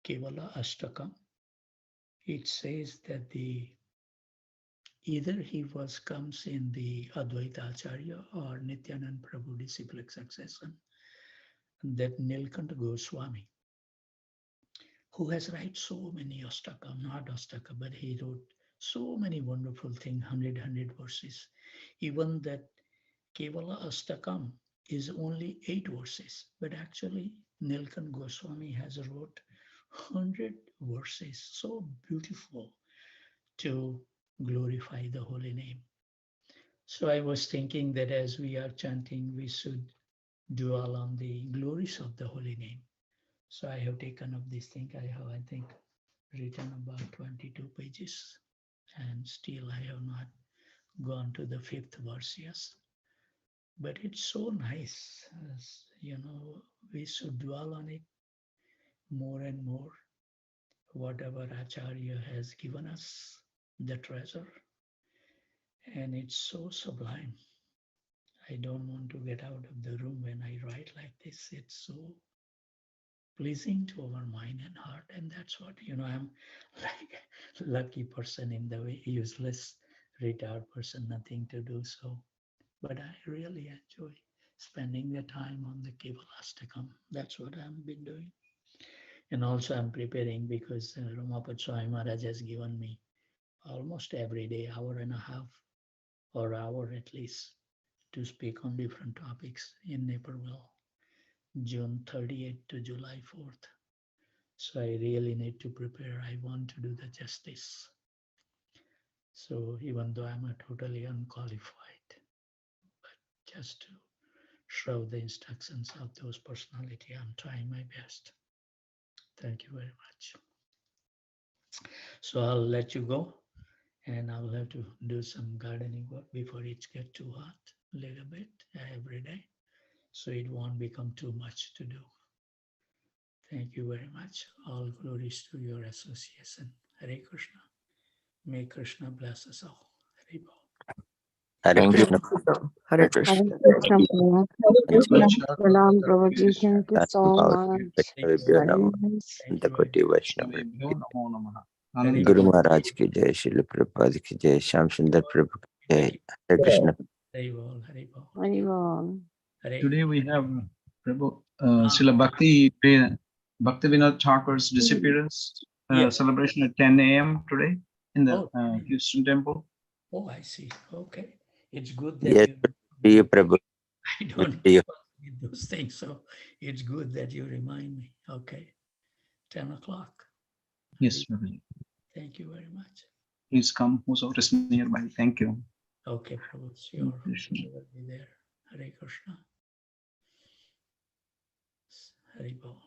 Kevala Ashtakam. It says that either he comes in the Advaita Acharya or Nityanand Prabhu disciplic succession, that Nilkanta Goswami, who has written so many Astakam, not Astaka, but he wrote so many wonderful things, 100 verses. Even that Kevala Astakam is only 8 verses, but actually Nilkanta Goswami has wrote 100 verses, so beautiful to glorify the holy name. So I was thinking that as we are chanting, we should dwell on the glories of the holy name. So I have taken up this thing. I think, written about 22 pages, and still I have not gone to the 5th verse, yes. But it's so nice, we should dwell on it more and more, whatever Acharya has given us, the treasure. And it's so sublime. I don't want to get out of the room when I write like this. It's so pleasing to our mind and heart. And that's what, I'm like a lucky person in the way, useless, retired person, nothing to do. So, but I really enjoy spending the time on the Kevalastakam. That's what I've been doing. And also I'm preparing because Ramapat Swami Maharaj has given me almost every day, hour and a half or hour at least, to speak on different topics in Naperville, June 30th to July 4th. So I really need to prepare. I want to do the justice. So even though I'm a totally unqualified, but just to show the instructions of those personality, I'm trying my best. Thank you very much. So I'll let you go, and I'll have to do some gardening work before it gets too hot, a little bit every day, so it won't become too much to do. Thank you very much. All glories to your association. Hare Krishna. May Krishna bless us all. Hare Bol. Hare Thank you. Krishna. Hare Krishna. Hare Krishna, Prabhu. Thank you. Salam, Prabhuji. Thank you so much. Vaishnavibhyo Very Namah. nice. Thank you very Antakoti much. Vaishnava. Vishnu Namo Namaha. Hare Guru Krishna. Maharaj ki jai, Srila Prabhupada ki jai, Shyam Sundar Prabhu ki jai. Hare Krishna. Hare Bol. Hare Bol. Very well. Hare. Today we have Prabhu Srila Bhaktivinoda Thakur's disappearance Yes. celebration at 10 a.m. today in the Oh. Houston temple. Oh, I see. Okay. It's good that Yes, you. Priya Prabhu. I don't Priya. need those things, so it's good that you remind me. Okay. 10 o'clock. Yes, Prabhuji. Thank you very much. Please come, whosoever is nearby. Thank you. Okay, Prabhu. Sure. Krishna. I will be there. Hare Krishna. Hare Bol.